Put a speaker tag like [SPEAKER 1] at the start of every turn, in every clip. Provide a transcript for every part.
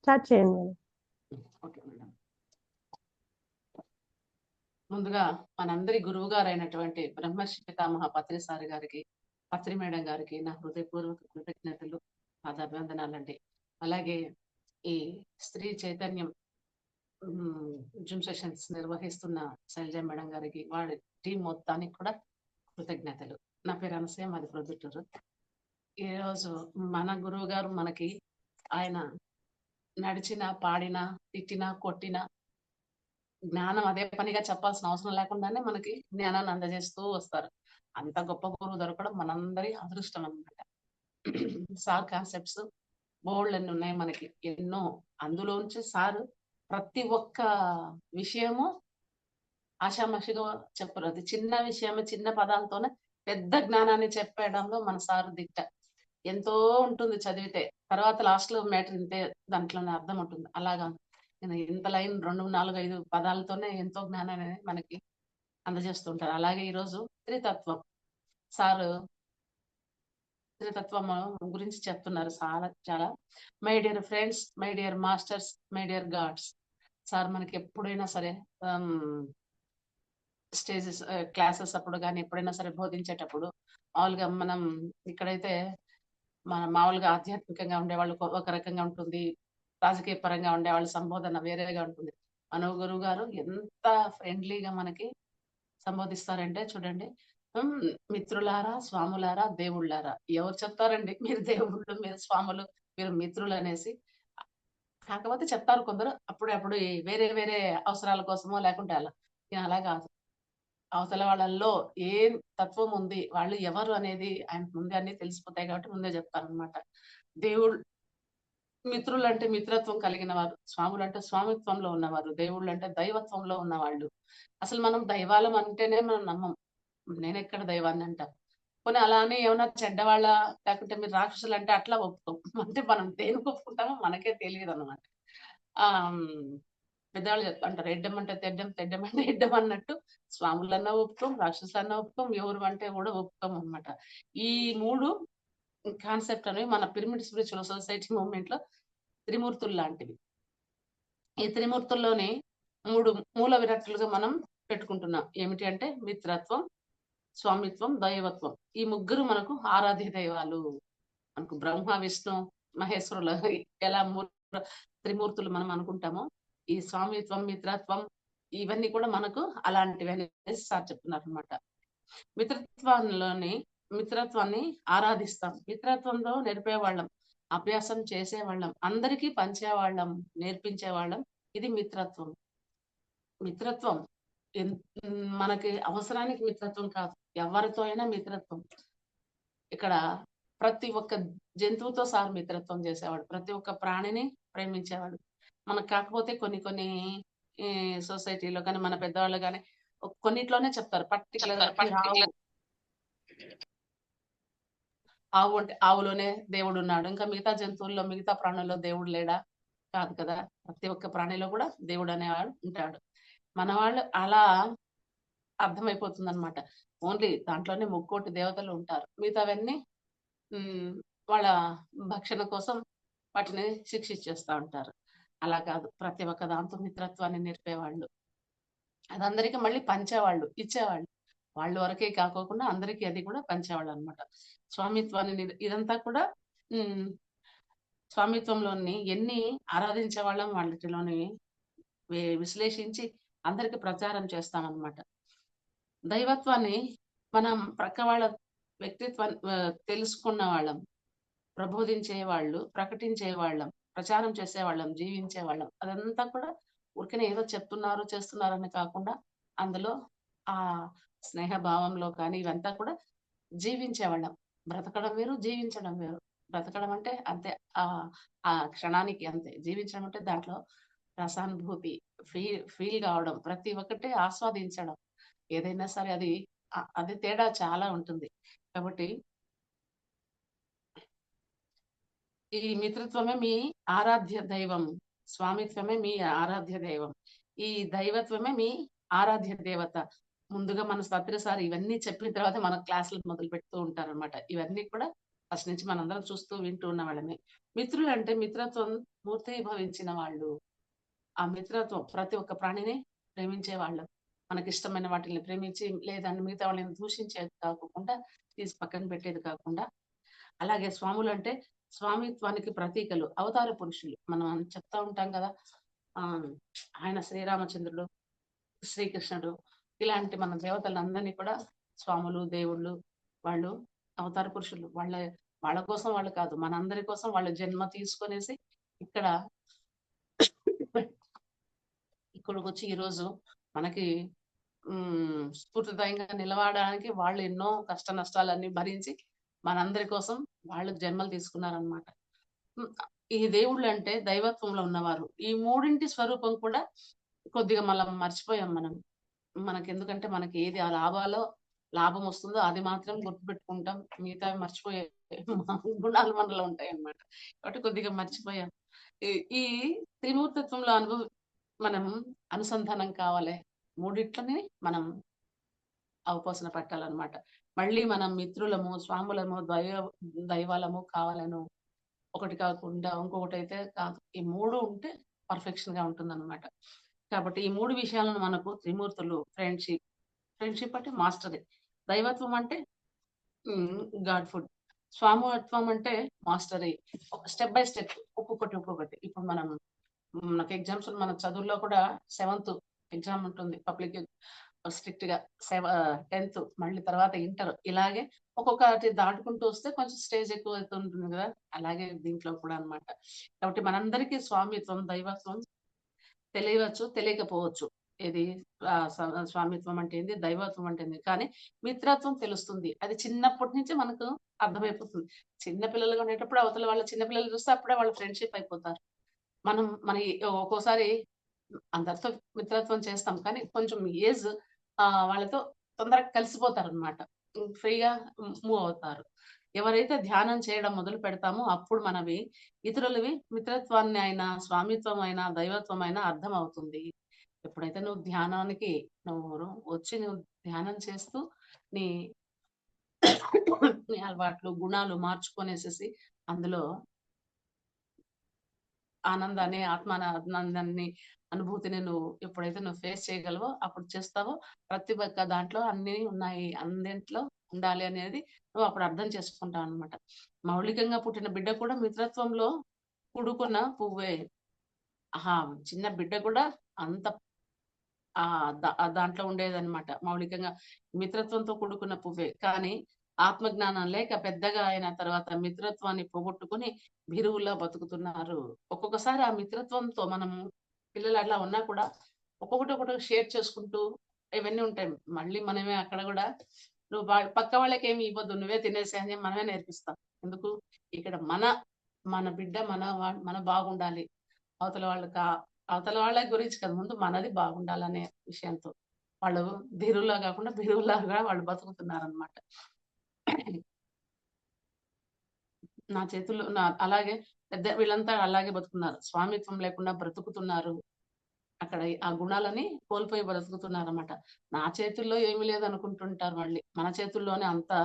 [SPEAKER 1] Start చేయండి madam.
[SPEAKER 2] Okay madam. ముందుగా మనందరి గురువు గారైనటువంటి బ్రహ్మర్షి పితామహ పత్రిసారి గారికి, పత్రి మేడం గారికి నా హృదయపూర్వక కృతజ్ఞతలు, అభివందనాలండి. అలాగే ఈ స్త్రీ చైతన్యం జూమ్ సెషన్స్ నిర్వహిస్తున్న శైలజ మేడం గారికి, వాడి టీం మొత్తానికి కూడా కృతజ్ఞతలు. నా పేరు అనసూయ, మాది ప్రొద్దుటూరు. ఈరోజు మన గురువు గారు మనకి ఆయన నడిచిన, పాడిన, తిట్టిన, కొట్టిన జ్ఞానం అదే పనిగా చెప్పాల్సిన అవసరం లేకుండానే మనకి జ్ఞానాన్ని అందజేస్తూ వస్తారు. అంత గొప్ప గురువు దొరకడం మనందరి అదృష్టం అన్నమాట. సార్ కాన్సెప్ట్స్ బోల్డ్ అన్ని ఉన్నాయి మనకి, ఎన్నో. అందులోంచి సార్ ప్రతి ఒక్క విషయము ఆషామాషిగా చెప్పరు. అది చిన్న విషయము, చిన్న పదాలతోనే పెద్ద జ్ఞానాన్ని చెప్పేయడంలో మన సార్ దిట్ట. ఎంతో ఉంటుంది చదివితే, తర్వాత లాస్ట్ లో మ్యాటర్ ఇంతే, దాంట్లోనే అర్థం ఉంటుంది. అలాగా ఇంత లైన్ 2, 4, 5 పదాలతోనే ఎంతో జ్ఞానాన్ని మనకి అందజేస్తుంటారు. అలాగే ఈరోజు త్రితత్వం సారు త్రితత్వం గురించి చెప్తున్నారు చాలా. My dear friends, my dear masters, my dear God's. Sir మనకి ఎప్పుడైనా సరే స్టేజెస్ క్లాసెస్ అప్పుడు కానీ ఎప్పుడైనా సరే బోధించేటప్పుడు మామూలుగా మనం ఇక్కడైతే మన మామూలుగా ఆధ్యాత్మికంగా ఉండేవాళ్ళు ఒక రకంగా ఉంటుంది, రాజకీయ పరంగా ఉండేవాళ్ళు సంబోధన వేరేగా ఉంటుంది. మన గురువు గారు ఎంత ఫ్రెండ్లీగా మనకి సంబోధిస్తారంటే చూడండి, మిత్రులారా, స్వాములారా, దేవుళ్ళారా. ఎవరు చెప్తారండి మీరు దేవుళ్ళు, మీరు స్వాములు, మీరు మిత్రులు అనేసి? కాకపోతే చెప్తారు కొందరు అప్పుడు వేరే వేరే అవసరాల కోసమో, లేకుంటే అలా కాదు. అవతల వాళ్ళల్లో ఏం తత్వం ఉంది, వాళ్ళు ఎవరు అనేది ఆయన ముందే అన్ని తెలిసిపోతాయి కాబట్టి ముందే చెప్తారనమాట. దేవుళ్ళు మిత్రులు అంటే మిత్రత్వం కలిగిన వారు, స్వాములు అంటే స్వామిత్వంలో ఉన్నవారు, దేవుళ్ళు అంటే దైవత్వంలో ఉన్నవాళ్ళు. అసలు మనం దైవాలం అంటేనే మనం నమ్మం. నేనెక్కడ దైవాన్ని అంట. పోనీ అలా అని ఏమన్నా చెడ్డవాళ్ళ, లేకుంటే మీరు రాక్షసులు అంటే అట్లా ఒప్పుకోం. అంటే మనం దేనికి ఒప్పుకుంటామో మనకే తెలియదు అనమాట. పెద్దవాళ్ళు చెప్తాంటారు, ఎడ్డం అంటే తెడ్డం, తెడ్డం అంటే ఎడ్డం అన్నట్టు స్వాములన్నా ఒప్పుకోం, రాక్షసులన్నా ఒప్పుకోం, ఎవరు అంటే కూడా ఒప్పుకోం అనమాట. ఈ 3 కాన్సెప్ట్ అనేవి మన పిరమిడ్ స్పిరిచువల్ సొసైటీ మూవ్మెంట్ లో త్రిమూర్తులు లాంటివి. ఈ త్రిమూర్తుల్లోని 3 మూల విరక్తులుగా మనం పెట్టుకుంటున్నాం. ఏమిటి అంటే మిత్రత్వం, స్వామిత్వం, దైవత్వం. ఈ ముగ్గురు మనకు ఆరాధ్య దైవాలు. మనకు బ్రహ్మ, విష్ణు, మహేశ్వరులు ఎలా త్రిమూర్తులు మనం అనుకుంటామో, ఈ స్వామిత్వం, మిత్రత్వం ఇవన్నీ కూడా మనకు అలాంటివి అనేసి సార్ చెప్తున్నారు అనమాట. మిత్రత్వాన్ని ఆరాధిస్తాం. మిత్రత్వంలో నేర్పేవాళ్ళం, అభ్యాసం చేసేవాళ్ళం, అందరికీ పంచేవాళ్ళం, నేర్పించేవాళ్ళం. ఇది మిత్రత్వం. మిత్రత్వం మనకి అవసరానికి మిత్రత్వం కాదు, ఎవరితో అయినా మిత్రత్వం. ఇక్కడ ప్రతి ఒక్క జంతువుతో సార్ మిత్రత్వం చేసేవాడు, ప్రతి ఒక్క ప్రాణిని ప్రేమించేవాడు. మనకు కాకపోతే కొన్ని సొసైటీలో కానీ మన పెద్దవాళ్ళు కానీ కొన్నిట్లోనే చెప్తారు పర్టికులర్ ఆవు అంటే ఆవులోనే దేవుడు ఉన్నాడు, ఇంకా మిగతా జంతువుల్లో, మిగతా ప్రాణుల్లో దేవుడు లేడా? కాదు కదా. ప్రతి ఒక్క ప్రాణిలో కూడా దేవుడు అనేవాడు ఉంటాడు. మన వాళ్ళు అలా అర్థమైపోతుంది అనమాట. ఓన్లీ దాంట్లోనే 3 దేవతలు ఉంటారు, మిగతావన్నీ వాళ్ళ భక్షణ కోసం వాటిని శిక్షించేస్తా ఉంటారు. అలా కాదు, ప్రతి ఒక్క దాంతో మిత్రత్వాన్ని నేర్పేవాళ్ళు, అదందరికీ మళ్ళీ పంచేవాళ్ళు, ఇచ్చేవాళ్ళు. వాళ్ళు వరకే కాకోకుండా అందరికీ అది కూడా పంచేవాళ్ళు అనమాట. స్వామిత్వాన్ని ఇదంతా కూడా స్వామిత్వంలోని ఎన్ని ఆరాధించే వాళ్ళం వాటిలోని విశ్లేషించి అందరికి ప్రచారం చేస్తామన్నమాట. దైవత్వాన్ని మనం ప్రక్క వాళ్ళ వ్యక్తిత్వాన్ని తెలుసుకున్న వాళ్ళం, ప్రబోధించే వాళ్ళు, ప్రకటించే వాళ్ళం, ప్రచారం చేసేవాళ్ళం, జీవించేవాళ్ళం. అదంతా కూడా ఊరికనే ఏదో చెప్తున్నారు చేస్తున్నారని కాకుండా అందులో ఆ స్నేహభావంలో కానీ ఇవంతా కూడా జీవించేవాళ్ళం. బ్రతకడం వేరు, జీవించడం వేరు. బ్రతకడం అంటే అంతే, ఆ క్షణానికి అంతే. జీవించడం అంటే దాంట్లో రసానుభూతి, ఫీల్ కావడం, ప్రతి ఒక్కటి ఆస్వాదించడం. ఏదైనా సరే అది తేడా చాలా ఉంటుంది. కాబట్టి ఈ మిత్రత్వమే మీ ఆరాధ్య దైవం, స్వామిత్వమే మీ ఆరాధ్య దైవం, ఈ దైవత్వమే మీ ఆరాధ్య దేవత. ముందుగా మన సత్యసారి ఇవన్నీ చెప్పిన తర్వాత మన క్లాసులు మొదలు పెడుతూ ఉంటారనమాట. ఇవన్నీ కూడా ఫస్ట్ నుంచి మనందరం చూస్తూ వింటూ ఉన్న వాళ్ళమే. మిత్రులు అంటే మిత్రత్వం మూర్తీభవించిన వాళ్ళు. ఆ మిత్రత్వం ప్రతి ఒక్క ప్రాణిని ప్రేమించేవాళ్ళు. మనకిష్టమైన వాటిని ప్రేమించి లేదంటే మిగతా వాళ్ళని దూషించేది కాకుండా, తీసి పక్కన పెట్టేది కాకుండా, అలాగే స్వాములంటే స్వామిత్వానికి ప్రతీకలు, అవతార పురుషులు. మనం చెప్తా ఉంటాం కదా! ఆహ్, ఆయన శ్రీరామచంద్రుడు, శ్రీకృష్ణుడు ఇలాంటి మన దేవతలందరినీ కూడా స్వాములు, దేవుళ్ళు వాళ్ళు అవతార పురుషులు. వాళ్ళ కోసం వాళ్ళు కాదు. మనందరి కోసం వాళ్ళు జన్మ తీసుకొనేసి ఇక్కడ ఇక్కడికొచ్చి ఈరోజు మనకి స్ఫూర్తిదాయంగా నిలబడడానికి వాళ్ళు ఎన్నో కష్ట నష్టాలన్నీ భరించి మనందరి కోసం వాళ్ళు జన్మలు తీసుకున్నారనమాట. హ్మ్. ఈ దేవుళ్ళంటే దైవత్వంలో ఉన్నవారు. ఈ మూడింటి స్వరూపం కూడా కొద్దిగా మనం మర్చిపోయాం మనం. మనకెందుకంటే మనకి ఏది ఆ లాభం వస్తుందో అది మాత్రం గుర్తుపెట్టుకుంటాం. మిగతావి మర్చిపోయే గుణాలు మనలో ఉంటాయన్నమాట. కాబట్టి కొద్దిగా మర్చిపోయాం. ఈ ఈ త్రిమూర్తిత్వంలో మనం అనుసంధానం కావాలి. మూడిట్లని మనం అవపోసన పట్టాలన్నమాట. మళ్ళీ మనం మిత్రులము, స్వాములము, దైవాలము కావాలను ఒకటి కాకుండా ఇంకొకటైతే కాదు. ఈ 3 ఉంటే పర్ఫెక్షన్‌గా ఉంటుందన్నమాట. కాబట్టి ఈ 3 విషయాలను మనకు త్రిమూర్తులు ఫ్రెండ్‌షిప్ అంటే మాస్టరే. దైవత్వం అంటే హ్మ్. God food. స్వామిత్వం అంటే మాస్టరీ. స్టెప్ బై స్టెప్ ఒక్కొక్కటి. ఇప్పుడు మనకి మన చదువుల్లో కూడా సెవెంత్ ఎగ్జామ్ ఉంటుంది. పబ్లిక్ స్ట్రిక్ట్‌గా 10థ్ మళ్ళీ తర్వాత ఇంటర్ ఇలాగే ఒక్కొక్కటి దాటుకుంటూ వస్తే కొంచెం స్టేజ్ ఎక్కువ అవుతూ ఉంటుంది కదా! అలాగే దీంట్లో కూడా అన్నమాట. కాబట్టి మనందరికీ స్వామిత్వం, దైవత్వం తెలియవచ్చు, తెలియకపోవచ్చు. ఏది స్వామిత్వం అంటే ఏంది? దైవత్వం అంటే ఏంది? కానీ మిత్రత్వం తెలుస్తుంది. అది చిన్నప్పటి నుంచే మనకు అర్థమైపోతుంది. చిన్న పిల్లలుగా ఉండేటప్పుడు అవతల వాళ్ళ చిన్న పిల్లలు చూస్తే అప్పుడే వాళ్ళు ఫ్రెండ్‌షిప్ అయిపోతారు. మనం మన ఒక్కోసారి అందరితో మిత్రత్వం చేస్తాం. కానీ కొంచెం ఏజ్ వాళ్ళతో తొందరగా కలిసిపోతారనమాట. ఫ్రీగా మూవ్ అవుతారు. ఎవరైతే ధ్యానం చేయడం మొదలు పెడతామో అప్పుడు మనవి ఇతరులవి మిత్రత్వాన్ని అయినా, స్వామిత్వం అయినా, దైవత్వం అయినా అర్థమవుతుంది. ఎప్పుడైతే నువ్వు వచ్చి ధ్యానం చేస్తూ నీ నీ అలవాట్లు, గుణాలు మార్చుకొనేసేసి అందులో ఆనందాన్ని, అనుభూతిని నువ్వు ఎప్పుడైతే ఫేస్ చేయగలవో అప్పుడు చేస్తావో ప్రతి ఒక్క దాంట్లో అన్నీ ఉన్నాయి. అన్నింట్లో ఉండాలి అనేది నువ్వు అప్పుడు అర్థం చేసుకుంటావనమాట. మౌలికంగా పుట్టిన బిడ్డ కూడా మిత్రత్వంలో కూడుకున్న పువ్వే. ఆహా! చిన్న బిడ్డ కూడా అంత దాంట్లో ఉండేదనమాట. మౌలికంగా మిత్రత్వంతో కూడుకున్న పువ్వే. కానీ ఆత్మజ్ఞానం లేక పెద్దగా అయిన తర్వాత మిత్రత్వాన్ని పోగొట్టుకొని భీరువుల్లా బతుకుతున్నారు. ఒక్కొక్కసారి ఆ మిత్రత్వంతో పిల్లలు అట్లా ఉన్నా కూడా ఒక్కొక్కటి షేర్ చేసుకుంటూ ఇవన్నీ ఉంటాయి. మళ్ళీ మనమే అక్కడ గూడా నువ్వు పక్క వాళ్ళకేమి ఇవ్వద్దు. నువ్వే తినేసేయ్ అని మనమే నేర్పిస్తాం. ఎందుకు? ఇక్కడ మన బిడ్డ మన బాగుండాలి. అవతల వాళ్ళు కా అవతల వాళ్ళ గురించి కాదు. ముందు మనది బాగుండాలనే విషయంతో. వాళ్ళు ధీరుల్లా గాకుండా బీరువుల్లాగా వాళ్ళు బతుకుతున్నారనమాట. అలాగే వీళ్ళంతా అలాగే బతుకున్నారు. స్వామిత్వం లేకుండా బ్రతుకుతున్నారు. అక్కడ ఆ గుణాలని కోల్పోయి బ్రతుకుతున్నారన్నమాట. నా చేతుల్లో ఏమీ లేదనుకుంటుంటారు మళ్ళీ. మన చేతుల్లోనే అంతా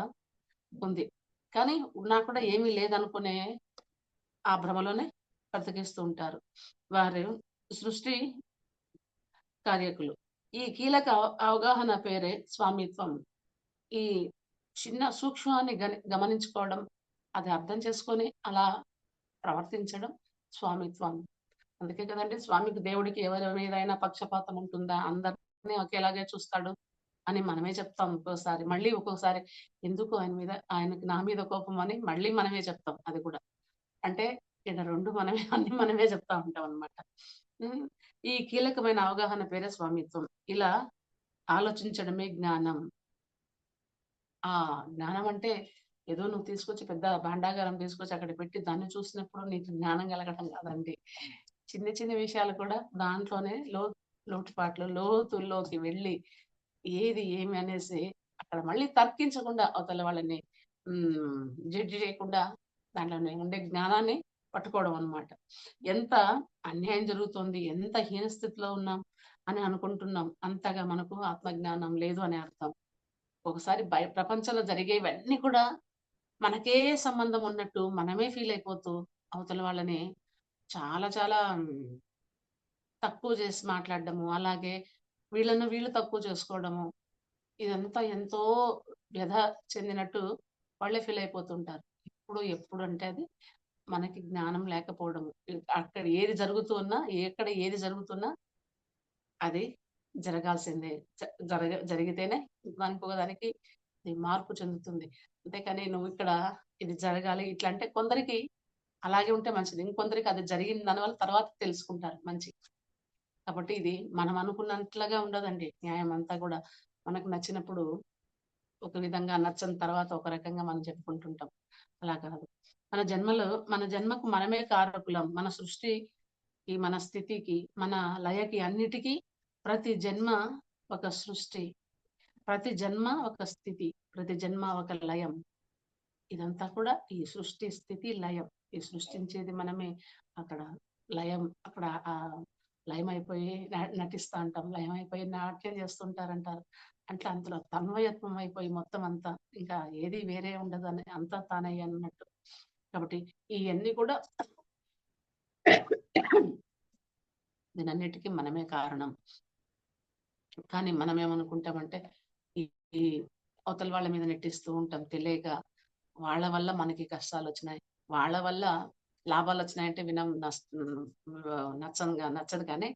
[SPEAKER 2] ఉంది. కానీ ఉన్నా కూడా ఏమీ లేదనుకునే ఆ భ్రమలోనే బ్రతికిస్తూ ఉంటారు. వారు సృష్టి కార్యకులు. ఈ కీలక అవగాహన పేరే స్వామిత్వం. ఈ చిన్న సూక్ష్మాన్ని గమనించుకోవడం, అది అర్థం చేసుకొని అలా ప్రవర్తించడం స్వామిత్వం. అందుకే కదండీ స్వామికి దేవుడికి ఎవరి మీదైనా పక్షపాతం ఉంటుందా? అందరిని ఒకేలాగే చూస్తాడు అని మనమే చెప్తాం ఒక్కోసారి. మళ్ళీ ఒక్కోసారి ఎందుకు ఆయనకి నా మీద కోపం అని మళ్ళీ మనమే చెప్తాం అది కూడా. అంటే ఇక్కడ 2 మనమే అన్నీ మనమే చెప్తా ఉంటామనమాట. హ్మ్. ఈ కీలకమైన అవగాహన పేరే స్వామిత్వం. ఇలా ఆలోచించడమే జ్ఞానం. ఆ! జ్ఞానం అంటే ఏదో నువ్వు తీసుకొచ్చి పెద్ద భాండాగారం తీసుకొచ్చి అక్కడ పెట్టి దాన్ని చూసినప్పుడు నీకు జ్ఞానం కలగడం కాదండి. చిన్న చిన్న విషయాలు కూడా దాంట్లోనే లోటుపాట్లు లోతుల్లోకి వెళ్ళి ఏది ఏమి అనేసి అక్కడ మళ్ళీ తర్కించకుండా అవతల వాళ్ళని హ్మ్. జడ్జి చేయకుండా దాంట్లోనే ఉండే జ్ఞానాన్ని పట్టుకోవడం అన్నమాట. ఎంత అన్యాయం జరుగుతోంది, ఎంత హీనస్థితిలో ఉన్నాం అని అనుకుంటున్నాం. అంతగా మనకు ఆత్మజ్ఞానం లేదు అని అర్థం. ఒకసారి ప్రపంచంలో జరిగేవన్నీ కూడా మనకే సంబంధం ఉన్నట్టు మనమే ఫీల్ అయిపోతూ అవతల వాళ్ళని చాలా చాలా తక్కువ చేసి మాట్లాడడము, అలాగే వీళ్ళను వీళ్ళు తక్కువ చేసుకోవడము, ఇదంతా ఎంతో వ్యధ చెందినట్టు వాళ్ళే ఫీల్ అయిపోతుంటారు. ఇప్పుడు ఎప్పుడు అంటే అది మనకి జ్ఞానం లేకపోవడము. అక్కడ ఏది జరుగుతూ ఉన్నా, ఎక్కడ ఏది జరుగుతున్నా అది జరగాల్సిందే. జరిగితేనే ఇంకొక దానికి ఇది మార్పు చెందుతుంది. అంతేకాని నువ్వు ఇక్కడ ఇది జరగాలి ఇట్లా అంటే కొందరికి అలాగే ఉంటే మంచిది. ఇంకొందరికి అది జరిగిన దానివల్ల తర్వాత తెలుసుకుంటారు మంచి. కాబట్టి ఇది మనం అనుకున్నట్లుగా ఉండదండి న్యాయం అంతా గూడా. మనకు నచ్చినప్పుడు ఒక విధంగా, నచ్చని తర్వాత ఒక రకంగా మనం చెప్పుకుంటుంటాం. అలా కాదు. మన జన్మకు మనమే కారకులం. మన సృష్టికి, మన స్థితికి, మన లయకి అన్నిటికీ ప్రతి జన్మ ఒక సృష్టి. ప్రతి జన్మ ఒక స్థితి. ప్రతి జన్మ ఒక లయం. ఇదంతా కూడా ఈ సృష్టి, స్థితి, లయం. ఈ సృష్టించేది మనమే. అక్కడ లయం అక్కడ లయమైపోయి నటిస్తా ఉంటాం. లయమైపోయి నాట్యం చేస్తుంటారంటారు. అట్లా అందులో తన్మయత్వం అయిపోయి మొత్తం అంతా ఇంకా ఏది వేరే ఉండదని అంతా తానే అన్నట్టు. కాబట్టి ఇయన్నీ కూడా దీనన్నిటికీ మనమే కారణం. కానీ మనం ఏమనుకుంటామంటే ఈ ఈ అవతల వాళ్ళ మీద నెట్టిస్తూ ఉంటాం తెలియక. వాళ్ళ వల్ల మనకి కష్టాలొచ్చినాయి. వాళ్ళ వల్ల లాభాలొచ్చినాయంటే నచ్చదు కానీ,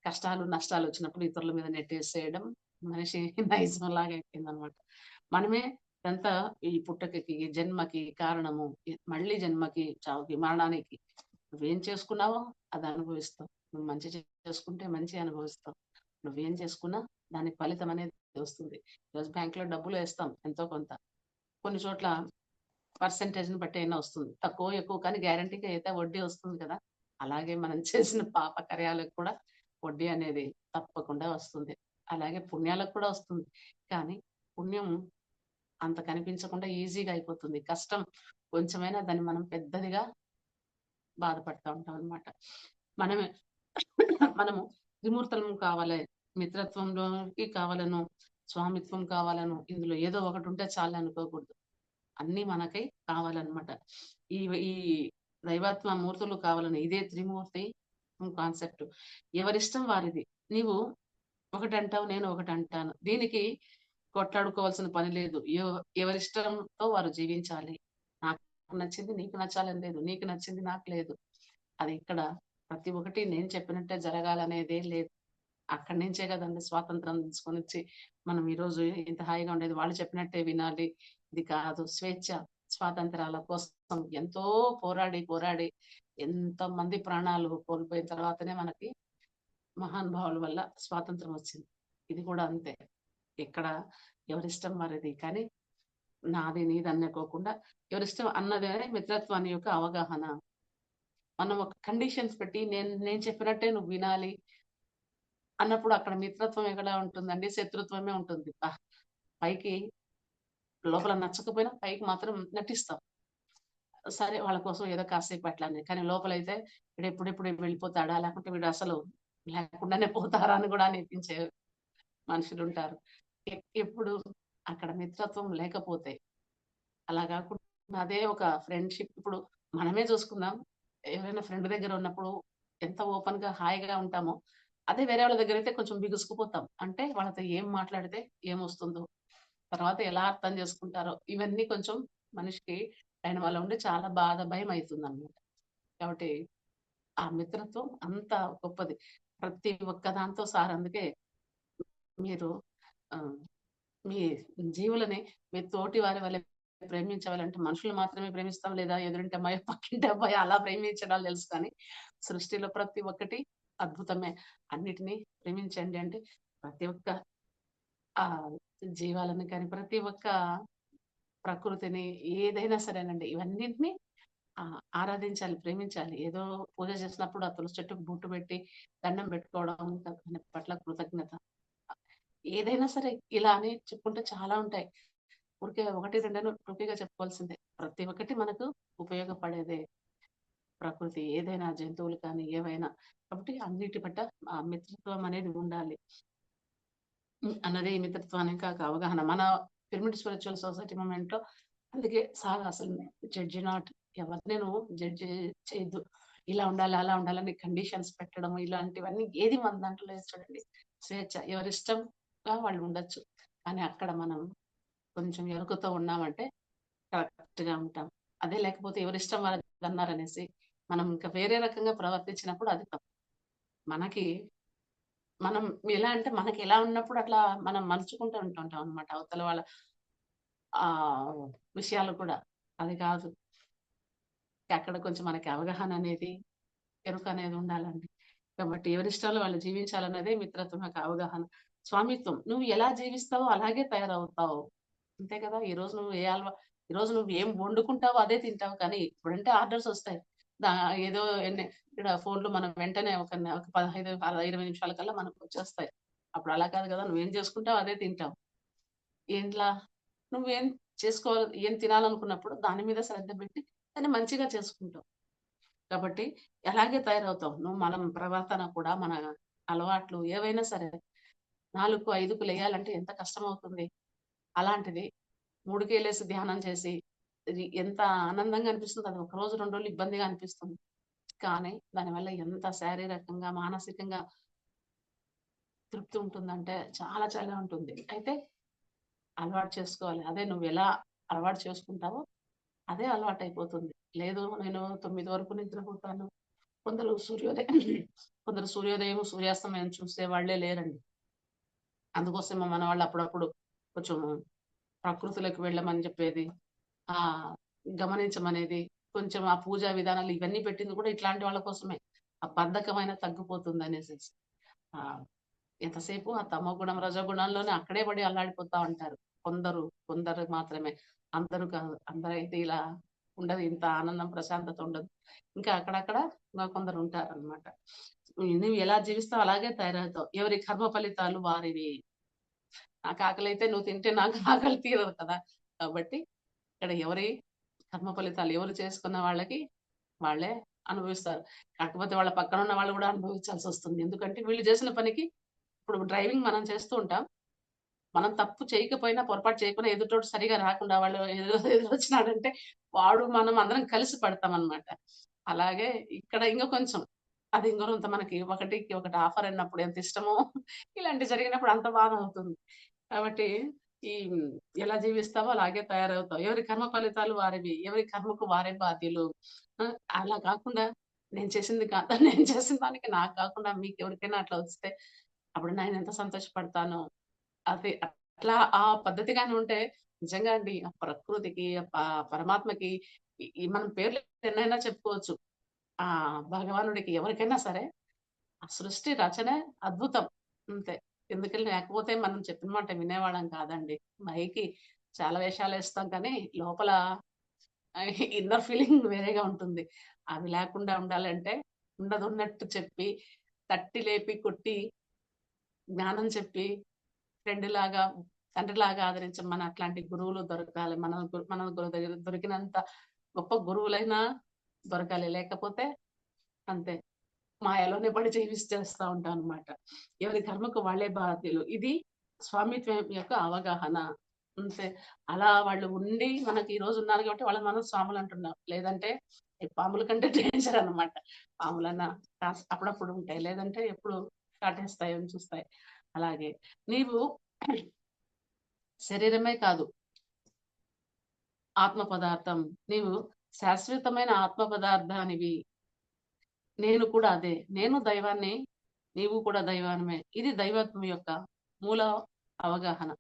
[SPEAKER 2] కష్టాలు, నష్టాలొచ్చినప్పుడు ఇతరుల మీద నెట్టేసేయడం మనిషి నైజంలాగా అయిపోయిందనమాట. మనమే ఇదంతా ఈ పుట్టుకకి, ఈ జన్మకి కారణము. మళ్ళీ జన్మకి, చావుకి, మరణానికి. నువ్వేం చేసుకున్నావో అది అనుభవిస్తావు. నువ్వు మంచి చేసుకుంటే మంచి అనుభవిస్తావు. నువ్వేం చేసుకున్నా దానికి ఫలితం అనేది వస్తుంది. ఈరోజు బ్యాంక్‌లో డబ్బులు ఏస్తాం ఎంతో కొంత. కొన్ని చోట్ల పర్సెంటేజ్‌ని బట్టి అయినా వస్తుంది. తక్కువో, ఎక్కువ కానీ గ్యారంటీగా అయితే వడ్డీ వస్తుంది కదా! అలాగే మనం చేసిన పాప కార్యాలకు కూడా వడ్డీ అనేది తప్పకుండా వస్తుంది. అలాగే పుణ్యాలకు కూడా వస్తుంది. కానీ పుణ్యం అంత కనిపించకుండా ఈజీగా అయిపోతుంది. కష్టం కొంచెమైనా దాన్ని మనం పెద్దదిగా బాధపడతా ఉంటామనమాట. మనమే మనము త్రిమూర్తులం కావాలి. మిత్రత్వంలోకి కావాలను, స్వామిత్వం కావాలను, ఇందులో ఏదో ఒకటుంటే చాలనుకోకూడదు. అన్నీ మనకై కావాలన్నమాట. ఈ ఈ దైవత్వ మూర్తులు కావాలని ఇదే త్రిమూర్తి కాన్సెప్ట్. ఎవరిష్టం వారిది. నీవు ఒకటంటావు, నేను ఒకటంటాను. దీనికి కొట్లాడుకోవాల్సిన పని లేదు. ఎవరిష్టంతో వారు జీవించాలి. నాకు నచ్చింది నీకు నచ్చాలని లేదు. నీకు నచ్చింది నాకు లేదు. అది ఇక్కడ ప్రతి ఒక్కటి నేను చెప్పినట్టే జరగాలనేదే లేదు. అక్కడి నుంచే కదండీ స్వాతంత్రం తీసుకొనొచ్చి మనం ఈరోజు ఇంత హాయిగా ఉండేది. వాళ్ళు చెప్పినట్టే వినాలి. ఇది కాదు. స్వేచ్ఛ, స్వాతంత్రాల కోసం ఎంతో పోరాడి, పోరాడి ఎంతమంది ప్రాణాలు కోల్పోయిన తర్వాతనే మనకి మహానుభావుల వల్ల స్వాతంత్రం వచ్చింది. ఇది కూడా అంతే. ఇక్కడ ఎవరిష్టం వారిది. కానీ నాది, నీది అనుకోకుండా ఎవరిష్టం అన్నదే మిత్రత్వాన్ని యొక్క అవగాహన. మనం ఒక కండిషన్స్ పెట్టి నేను చెప్పినట్టే నువ్వు వినాలి అన్నప్పుడు అక్కడ మిత్రత్వం ఎక్కడ ఉంటుందండి? శత్రుత్వమే ఉంటుంది. పైకి లోపల నచ్చకపోయినా పైకి మాత్రం నటిస్తాం. సరే వాళ్ళ కోసం ఏదో కాసేపు అట్లానే. కానీ లోపలైతే వీడెప్పుడెప్పుడు వెళ్ళిపోతాడా? లేకుంటే వీడు అసలు లేకుండానే పోతారా అని కూడా అనిపించే మనుషులుంటారు. ఎప్పుడు అక్కడ మిత్రత్వం లేకపోతే అలా కాకుండా అదే ఒక ఫ్రెండ్‌షిప్ ఇప్పుడు మనమే చూసుకుందాం. ఎవరైనా ఫ్రెండ్ దగ్గర ఉన్నప్పుడు ఎంత ఓపెన్‌గా, హాయిగా ఉంటామో, అదే వేరే వాళ్ళ దగ్గరైతే కొంచెం బిగుసుకుపోతాం. అంటే వాళ్ళతో ఏం మాట్లాడితే ఏమొస్తుందో, తర్వాత ఎలా అర్థం చేసుకుంటారో, ఇవన్నీ కొంచెం మనిషికి ఆయన వల్ల ఉండి చాలా బాధ, భయమైతుందనమాట. కాబట్టి ఆ మిత్రత్వం అంత గొప్పది. ప్రతి ఒక్క దాంతో అందుకే మీరు ఆహ్, మీ జీవులని మీ తోటి వారి వలె ప్రేమించవాలంటే మనుషులు మాత్రమే ప్రేమిస్తాం లేదా ఎదురింటి అమ్మాయి, పక్కింటి అబ్బాయి అలా ప్రేమించడాలు తెలుసు కానీ, సృష్టిలో ప్రతి ఒక్కటి అద్భుతమే. అన్నిటిని ప్రేమించండి అంటే ప్రతి ఒక్క జీవాలను కానీ, ప్రతి ఒక్క ప్రకృతిని ఏదైనా సరేనండి. ఇవన్నిటిని ఆరాధించాలి, ప్రేమించాలి. ఏదో పూజ చేసినప్పుడు ఆ తులసి చెట్టుకు బొట్టు పెట్టి దండం పెట్టుకోవడం దాని పట్ల కృతజ్ఞత. ఏదైనా సరే ఇలా అని చెప్పుకుంటే చాలా ఉంటాయి. ఊరికే 1, 2 టూకీగా చెప్పుకోవాల్సిందే. ప్రతి ఒక్కటి మనకు ఉపయోగపడేదే. ప్రకృతి ఏదైనా జంతువులు కానీ ఏవైనా. కాబట్టి అన్నిటి పట్ల మిత్రత్వం అనేది ఉండాలి. అన్నదే ఈ మిత్రత్వానికి ఒక అవగాహన. మన పిరమిడ్ స్పిరిచువల్ సొసైటీ మూవ్‌మెంట్‌లో అందుకే సార్ అసలు జడ్జ్ నాట్ ఎవరిని నువ్వు జడ్జ్ చేయొద్దు. ఇలా ఉండాలి, అలా ఉండాలని కండిషన్స్ పెట్టడం ఇలాంటివన్నీ ఏది మన దాంట్లో లేదు చూడండి. స్వేచ్ఛ. ఎవరిష్టంగా వాళ్ళు ఉండొచ్చు. కానీ అక్కడ మనం కొంచెం ఎరుకుతో ఉన్నామంటే కరెక్ట్‌గా ఉంటాం. అదే లేకపోతే ఎవరిష్టం వాళ్ళదన్నారనేసి మనం ఇంకా వేరే రకంగా ప్రవర్తించినప్పుడు అది తప్పు. మనకి మనం ఎలా అంటే మనకెలా ఉన్నప్పుడు అట్లా మనం మలుచుకుంటూ ఉంటుంటాం అన్నమాట. అవతల వాళ్ళ విషయాలు కూడా. అది కాదు. అక్కడ కొంచెం మనకి అవగాహన అనేది, ఎరుక అనేది ఉండాలండి. కాబట్టి ఎవరిష్టాలు వాళ్ళు జీవించాలన్నదే మిత్రత్వం యొక్క అవగాహన. స్వామిత్వం. నువ్వు ఎలా జీవిస్తావో అలాగే తయారవుతావు. అంతే కదా! ఈరోజు నువ్వు ఏం వండుకుంటావో అదే తింటావు కానీ, ఇప్పుడంటే ఆర్డర్స్ ఒస్తాయి. దా ఏదో ఇక్కడ ఫోన్‌లో మనం వెంటనే ఒక 15, 20 నిమిషాల కల్లా మనకొచ్చేస్తాయి. అప్పుడు అలా కాదు కదా! నువ్వేం చేసుకుంటావో అదే తింటావు. ఏంట్లా నువ్వేం ఏం తినాలనుకున్నప్పుడు దాని మీద శ్రద్ధ పెట్టి దాన్ని మంచిగా చేసుకుంటావు. కాబట్టి అలాగే తయారవుతావు. మనం ప్రవర్తన కూడా మన అలవాట్లు ఏవైనా సరే 4కు, 5కు లెయ్యాలంటే ఎంత కష్టమవుతుంది. అలాంటిది 3కే లేసి ధ్యానం చేసి ఇది ఎంత ఆనందంగా అనిపిస్తుందో అది ఒక రోజు, 2 రోజులు ఇబ్బందిగా అనిపిస్తుంది. కానీ దానివల్ల ఎంత శారీరకంగా, మానసికంగా తృప్తి ఉంటుందంటే చాలా చాలా ఉంటుంది. అయితే అలవాటు చేసుకోవాలి. అదే నువ్వెలా అలవాటు చేసుకుంటావో అదే అలవాటయిపోతుంది. లేదు నేను 9 వరకు నిద్రపోతాను. కొందరు సూర్యోదయం కొందరు సూర్యోదయం, సూర్యాస్తమయం చూసేవాళ్ళే లేరండి. అందుకోసమే మన వాళ్ళు అప్పుడప్పుడు కొంచెం ప్రకృతిలోకి వెళ్ళమని చెప్పేది, గమనించమనేది, కొంచెం ఆ పూజా విధానాలు ఇవన్నీ పెట్టింది కూడా ఇట్లాంటి వాళ్ళ కోసమే. ఆ బద్ధకమైన తగ్గిపోతుందనేసేసి. ఆ! ఎంతసేపు ఆ తమోగుణం, రజోగుణంలోనే అక్కడే పడి అల్లాడిపోతా ఉంటారు. కొందరు, కొందరు మాత్రమే. అందరూ కాదు. అందరైతే ఇలా ఉండదు. ఇంత ఆనందం, ప్రశాంతత ఉండదు. ఇంకా అక్కడక్కడ కొందరు ఉంటారనమాట. నువ్వు ఎలా జీవిస్తావో అలాగే తయారవుతావు. ఎవరి కర్మ ఫలితాలు వారివి. నాకు ఆకలైతే నువ్వు తింటే నాకు ఆకలి తీరదు కదా! కాబట్టి ఇక్కడ ఎవరి కర్మ ఫలితాలు ఎవరు చేసుకున్న వాళ్ళకి వాళ్ళే అనుభవిస్తారు. కాకపోతే వాళ్ళ పక్కన ఉన్న వాళ్ళు కూడా అనుభవించాల్సొస్తుంది. ఎందుకంటే వీళ్ళు చేసిన పనికి ఇప్పుడు డ్రైవింగ్ మనం చేస్తూ ఉంటాం. మనం తప్పు చేయకపోయినా, పొరపాటు చేయకపోయినా ఎదుటోడు సరిగ్గా రాకుండా వాళ్ళు ఎదురొచ్చినాడంటే వాడు మనం అందరం కలిసి పడతామనమాట. అలాగే ఇక్కడ ఇంక కొంచెం అది ఇంకొంత మనకి ఒకటికి ఒకటి ఆఫర్ అన్నప్పుడు ఎంత ఇష్టమో ఇలాంటివి జరిగినప్పుడు అంత బాధ అవుతుంది. కాబట్టి ఈ ఎలా జీవిస్తావో అలాగే తయారవుతావు. ఎవరి కర్మ ఫలితాలు వారివి. ఎవరి కర్మకు వారే బాధ్యులు. ఆ! అలా కాకుండా నేను చేసింది కాదు నేను చేసిన దానికి నాకు కాకుండా మీకెవరికైనా అట్లా వస్తే అప్పుడు నేనెంత సంతోషపడతానో. అది అట్లా ఆ పద్ధతిగానే ఉంటే నిజంగా అండి ఆ ప్రకృతికి, పరమాత్మకి ఈ మనం పేర్లు ఎన్నైనా చెప్పుకోవచ్చు. భగవానుడికి ఎవరికైనా సరే ఆ సృష్టి రచనే అద్భుతం. అంతే. ఎందుకని లేకపోతే మనం చెప్పిన మాట వినేవాళ్ళం కాదండి. పైకి చాలా వేషాలేస్తాం కానీ లోపల ఇన్నర్ ఫీలింగ్ వేరేగా ఉంటుంది. అవి లేకుండా ఉండాలంటే ఉన్నదున్నట్టు చెప్పి, తట్టి లేపి కొట్టి జ్ఞానం చెప్పి ఫ్రెండ్‌లాగా, తండ్రిలాగా ఆదరించమని అట్లాంటి గురువులు దొరకాలి. మన దగ్గర దొరికినంత గొప్ప గురువులైనా దొరకాలి. లేకపోతే అంతే. మాయలోనే పడి జీవించేస్తా ఉంటామనమాట. ఎవరి కర్మకు వాళ్ళే బాధ్యులు. ఇది స్వామిత్వం యొక్క అవగాహన. అంతే. అలా వాళ్ళు ఉండి మనకి ఈ రోజు ఉన్నారు కాబట్టి వాళ్ళని మనం స్వాములంటున్నాం. లేదంటే ఈ పాముల కంటే డేంజర్ అన్నమాట. పాములన్నా అప్పుడప్పుడు ఉంటాయి. లేదంటే ఎప్పుడు కాటేస్తాయి, చూస్తాయి. అలాగే నీవు శరీరమే కాదు ఆత్మ పదార్థం. నీవు శాశ్వతమైన ఆత్మ పదార్థానివి. నేను కూడా అదే. నేను దైవాన్ని, నీవు కూడా దైవానివే. ఇది దైవత్వం యొక్క మూల అవగాహన.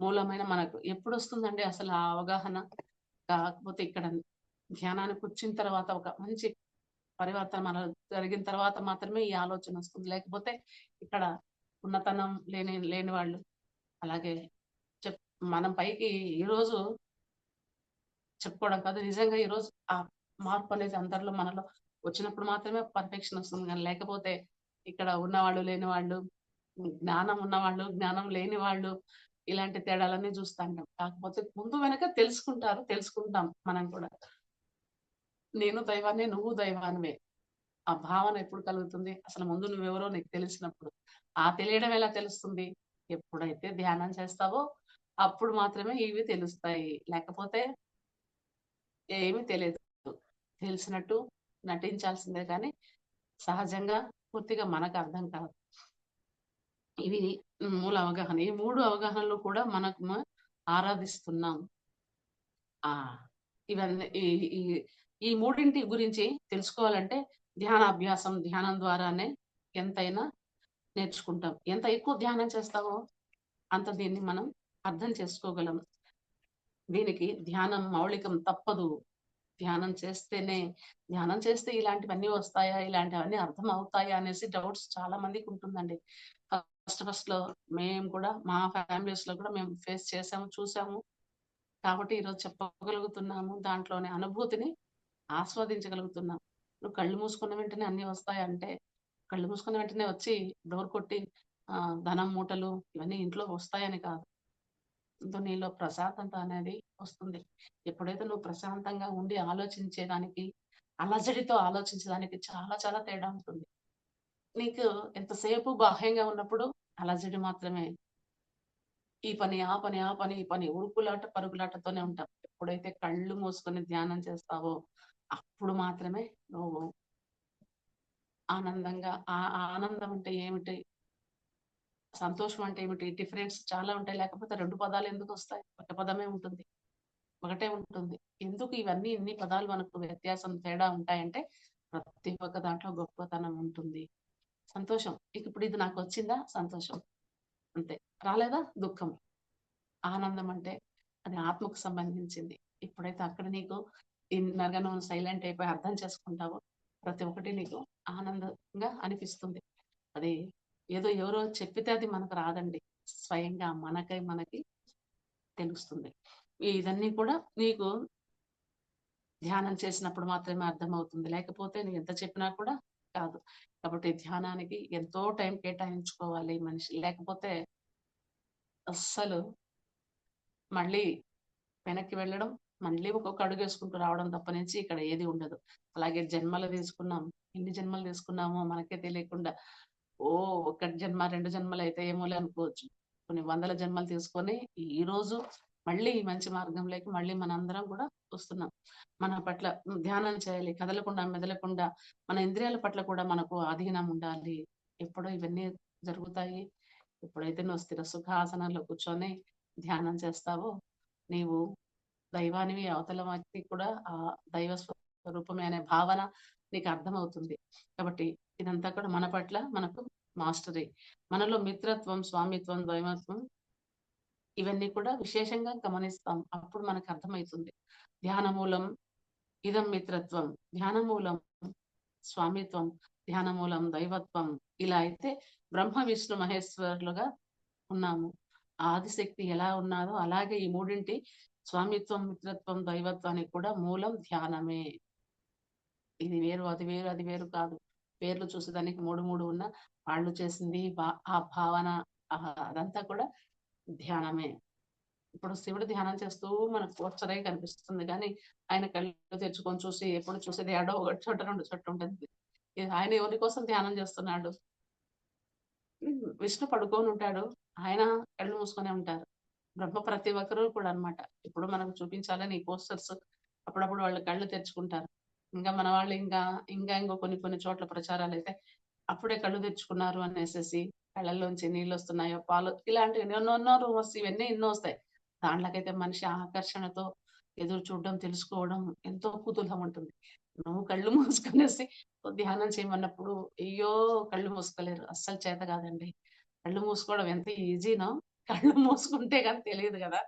[SPEAKER 2] మూలమైన మనకు ఎప్పుడొస్తుందండి అసలు ఆ అవగాహన? కాకపోతే ఇక్కడ ధ్యానానికి కూర్చున్న తర్వాత ఒక మంచి పరివర్తన మనలో జరిగిన తర్వాత మాత్రమే ఈ ఆలోచనొస్తుంది. లేకపోతే ఇక్కడ ఉన్నతనం లేని వాళ్ళు అలాగే చెప్ మనం పైకి ఈరోజు చెప్పుకోవడం కాదు. నిజంగా ఈరోజు ఆ మార్పనేది అందరిలో మనలో వచ్చినప్పుడు మాత్రమే పర్ఫెక్షన్ వస్తుంది గానీ, లేకపోతే ఇక్కడ ఉన్నవాళ్ళు, లేనివాళ్ళు, జ్ఞానం ఉన్నవాళ్ళు, జ్ఞానం లేని వాళ్ళు ఇలాంటి తేడాలన్నీ చూస్తాంటాం. కాకపోతే ముందు వెనక తెలుసుకుంటాం మనం కూడా. నేను దైవాన్నే, నువ్వు దైవానివే. ఆ భావన ఎప్పుడు కలుగుతుంది? అసలు ముందు నువ్వెవరో నీకు తెలిసినప్పుడు. ఆ తెలియడం ఎలా తెలుస్తుంది? ఎప్పుడైతే ధ్యానం చేస్తావో అప్పుడు మాత్రమే ఇవి తెలుస్తాయి. లేకపోతే ఏమి తెలియదు. తెలిసినట్టు నటించాల్సిందే కానీ సహజంగా పూర్తిగా మనకు అర్థం కాదు. ఇవి మూల అవగాహన. ఈ 3 అవగాహనలు కూడా ఆరాధిస్తున్నాం. ఆ! ఇవన్నీ ఈ ఈ ఈ మూడింటి గురించి తెలుసుకోవాలంటే ధ్యానాభ్యాసం, ధ్యానం ద్వారానే ఎంతైనా నేర్చుకుంటాం. ఎంత ఎక్కువ ధ్యానం చేస్తావో అంత దీన్ని మనం అర్థం చేసుకోగలం. దీనికి ధ్యానం మౌలికం తప్పదు. ధ్యానం చేస్తేనే ధ్యానం చేస్తే ఇలాంటివన్నీ వస్తాయా? ఇలాంటివన్నీ అర్థం అవుతాయా? అనేసి డౌట్స్ చాలా మందికుంటుందండి. ఫస్ట్‌లో మేము కూడా మా ఫ్యామిలీస్‌లో కూడా మేము ఫేస్ చేసాము, చూసాము. కాబట్టి ఈరోజు చెప్పగలుగుతున్నాము. దాంట్లోని అనుభూతిని ఆస్వాదించగలుగుతున్నాం. నువ్వు కళ్ళు మూసుకున్న వెంటనే అన్నీ వస్తాయంటే, కళ్ళు మూసుకున్న వెంటనే వచ్చి డోర్ కొట్టి ధనం మూటలు ఇవన్నీ ఇంట్లో వస్తాయని కాదు. నీలో ప్రశాంతత అనేది వస్తుంది. ఎప్పుడైతే నువ్వు ప్రశాంతంగా ఉండి ఆలోచించేదానికి, అలజడితో ఆలోచించేదానికి చాలా చాలా తేడా ఉంటుంది. నీకు ఎంతసేపు బాహ్యంగా ఉన్నప్పుడు అలజడి మాత్రమే. ఈ పని, ఆ పని, ఆ పని, ఈ పని ఉరుకులాట, పరుగులాటతోనే ఉంటాం. ఎప్పుడైతే కళ్ళు మూసుకొని ధ్యానం చేస్తావో, అప్పుడు మాత్రమే నువ్వు ఆనందంగా ఆనందం అంటే ఏమిటి? సంతోషం అంటే ఏమిటి? డిఫరెన్స్ చాలా ఉంటాయి. లేకపోతే 2 పదాలు ఎందుకొస్తాయి? ఒక పదమే ఉంటుంది. ఒకటే ఉంటుంది. ఎందుకు ఇవన్నీ ఇన్ని పదాలు మనకు వ్యత్యాసం, తేడా ఉంటాయంటే, ప్రతి ఒక్క దాంట్లో గొప్పతనం ఉంటుంది. సంతోషం. ఇప్పుడు ఇది నాకొచ్చిందా? సంతోషం. అంతే. రాలేదా? దుఃఖం. ఆనందం అంటే అది ఆత్మకు సంబంధించింది. ఎప్పుడైతే అక్కడ నీకు ఇన్నర్‌గా నువ్వు సైలెంట్ అయిపోయి అర్థం చేసుకుంటావో, ప్రతి ఒక్కటి నీకు ఆనందంగా అనిపిస్తుంది. అది ఏదో ఎవరో చెప్పితే అది మనకు రాదండి. స్వయంగా మనకి తెలుస్తుంది. ఇదన్నీ కూడా నీకు ధ్యానం చేసినప్పుడు మాత్రమే అర్థమవుతుంది. లేకపోతే నువ్వు ఎంత చెప్పినా కూడా కాదు. కాబట్టి ధ్యానానికి ఎంతో టైం కేటాయించుకోవాలి మనిషి. లేకపోతే అస్సలు మళ్ళీ వెనక్కి వెళ్ళడం, మళ్ళీ ఒక్కొక్క అడుగేసుకుంటూ రావడం తప్పనించి ఇక్కడ ఏది ఉండదు. అలాగే జన్మలు తీసుకున్నాం. ఎన్ని జన్మలు తీసుకున్నామో మనకే తెలియకుండా ఒకటి జన్మ, 2 జన్మలయితే ఏమోలే అనుకోవచ్చు. కొన్ని వందల జన్మలు తీసుకొని ఈరోజు మళ్ళీ ఈ మంచి మార్గంలోకి మళ్ళీ మనందరం కూడా వస్తున్నాం. మన పట్ల ధ్యానం చేయాలి. కదలకుండా, మెదలకుండా మన ఇంద్రియాల పట్ల కూడా మనకు ఆధీనం ఉండాలి. ఎప్పుడో ఇవన్నీ జరుగుతాయి. ఎప్పుడైతే నువ్వు స్థిర సుఖాసనంలో కూర్చొని ధ్యానం చేస్తావో నీవు దైవానివి, అవతల వ్యక్తి కూడా దైవ స్వరూపమే అనే భావన నీకు అర్థమవుతుంది. కాబట్టి ఇదంతా కూడా మన పట్ల మనకు మాస్టరీ. మనలో మిత్రత్వం, స్వామిత్వం, ద్వైమత్వం ఇవన్నీ కూడా విశేషంగా గమనిస్తాం. అప్పుడు మనకు అర్థమైతుంది. ధ్యానమూలం ఇదం మిత్రత్వం, ధ్యానమూలం స్వామిత్వం, ధ్యానమూలం దైవత్వం. ఇలా అయితే బ్రహ్మ, విష్ణు, మహేశ్వరులుగా ఉన్నాము. ఆదిశక్తి ఎలా ఉన్నాదో అలాగే ఈ మూడింటి స్వామిత్వం, మిత్రత్వం, దైవత్వానికి కూడా మూలం ధ్యానమే. ఇది వేరు, అది వేరు, అది వేరు కాదు. పేర్లు చూసేదానికి 3 ఉన్నా వాళ్ళు చేసింది ఆ భావన అదంతా కూడా ధ్యానమే. ఇప్పుడు శివుడు ధ్యానం చేస్తూ మనకు వచ్చరే కనిపిస్తుంది కానీ ఆయన కళ్ళు తెరుచుకొని చూసి ఎప్పుడు చూసేది ఏడో ఒక చోట 2 చోట్ల ఉంటుంది. ఆయన ఎవరి కోసం ధ్యానం చేస్తున్నాడు? విష్ణు పడుకొని ఉంటాడు. ఆయన కళ్ళు మూసుకొనే ఉంటారు. బ్రహ్మ ప్రతి ఒక్కరు కూడా అన్నమాట. ఇప్పుడు మనకు చూపించాలని ఈ పోస్టర్స్ అప్పుడప్పుడు వాళ్ళు కళ్ళు తెరుచుకుంటారు. ఇంకా మన వాళ్ళు ఇంకో కొన్ని చోట్ల ప్రచారాలైతే అప్పుడే కళ్ళు తెరుచుకున్నారు అనేసేసి కళ్ళల్లోంచి నీళ్ళొస్తున్నాయో, పాలు ఇలాంటివి ఎన్నెన్నో రూమర్స్ ఇవన్నీ ఎన్నో వస్తాయి. దాంట్లోకైతే మనిషి ఆకర్షణతో ఎదురు చూడడం, తెలుసుకోవడం ఎంతో కుతూహలం ఉంటుంది. నువ్వు కళ్ళు మూసుకునేసి ధ్యానం చేయమన్నప్పుడు అయ్యో! కళ్ళు మూసుకోలేరు. అస్సలు చేత కాదండి. కళ్ళు మూసుకోవడం ఎంత ఈజీనో కళ్ళు మూసుకుంటే గాని తెలియదు గదా!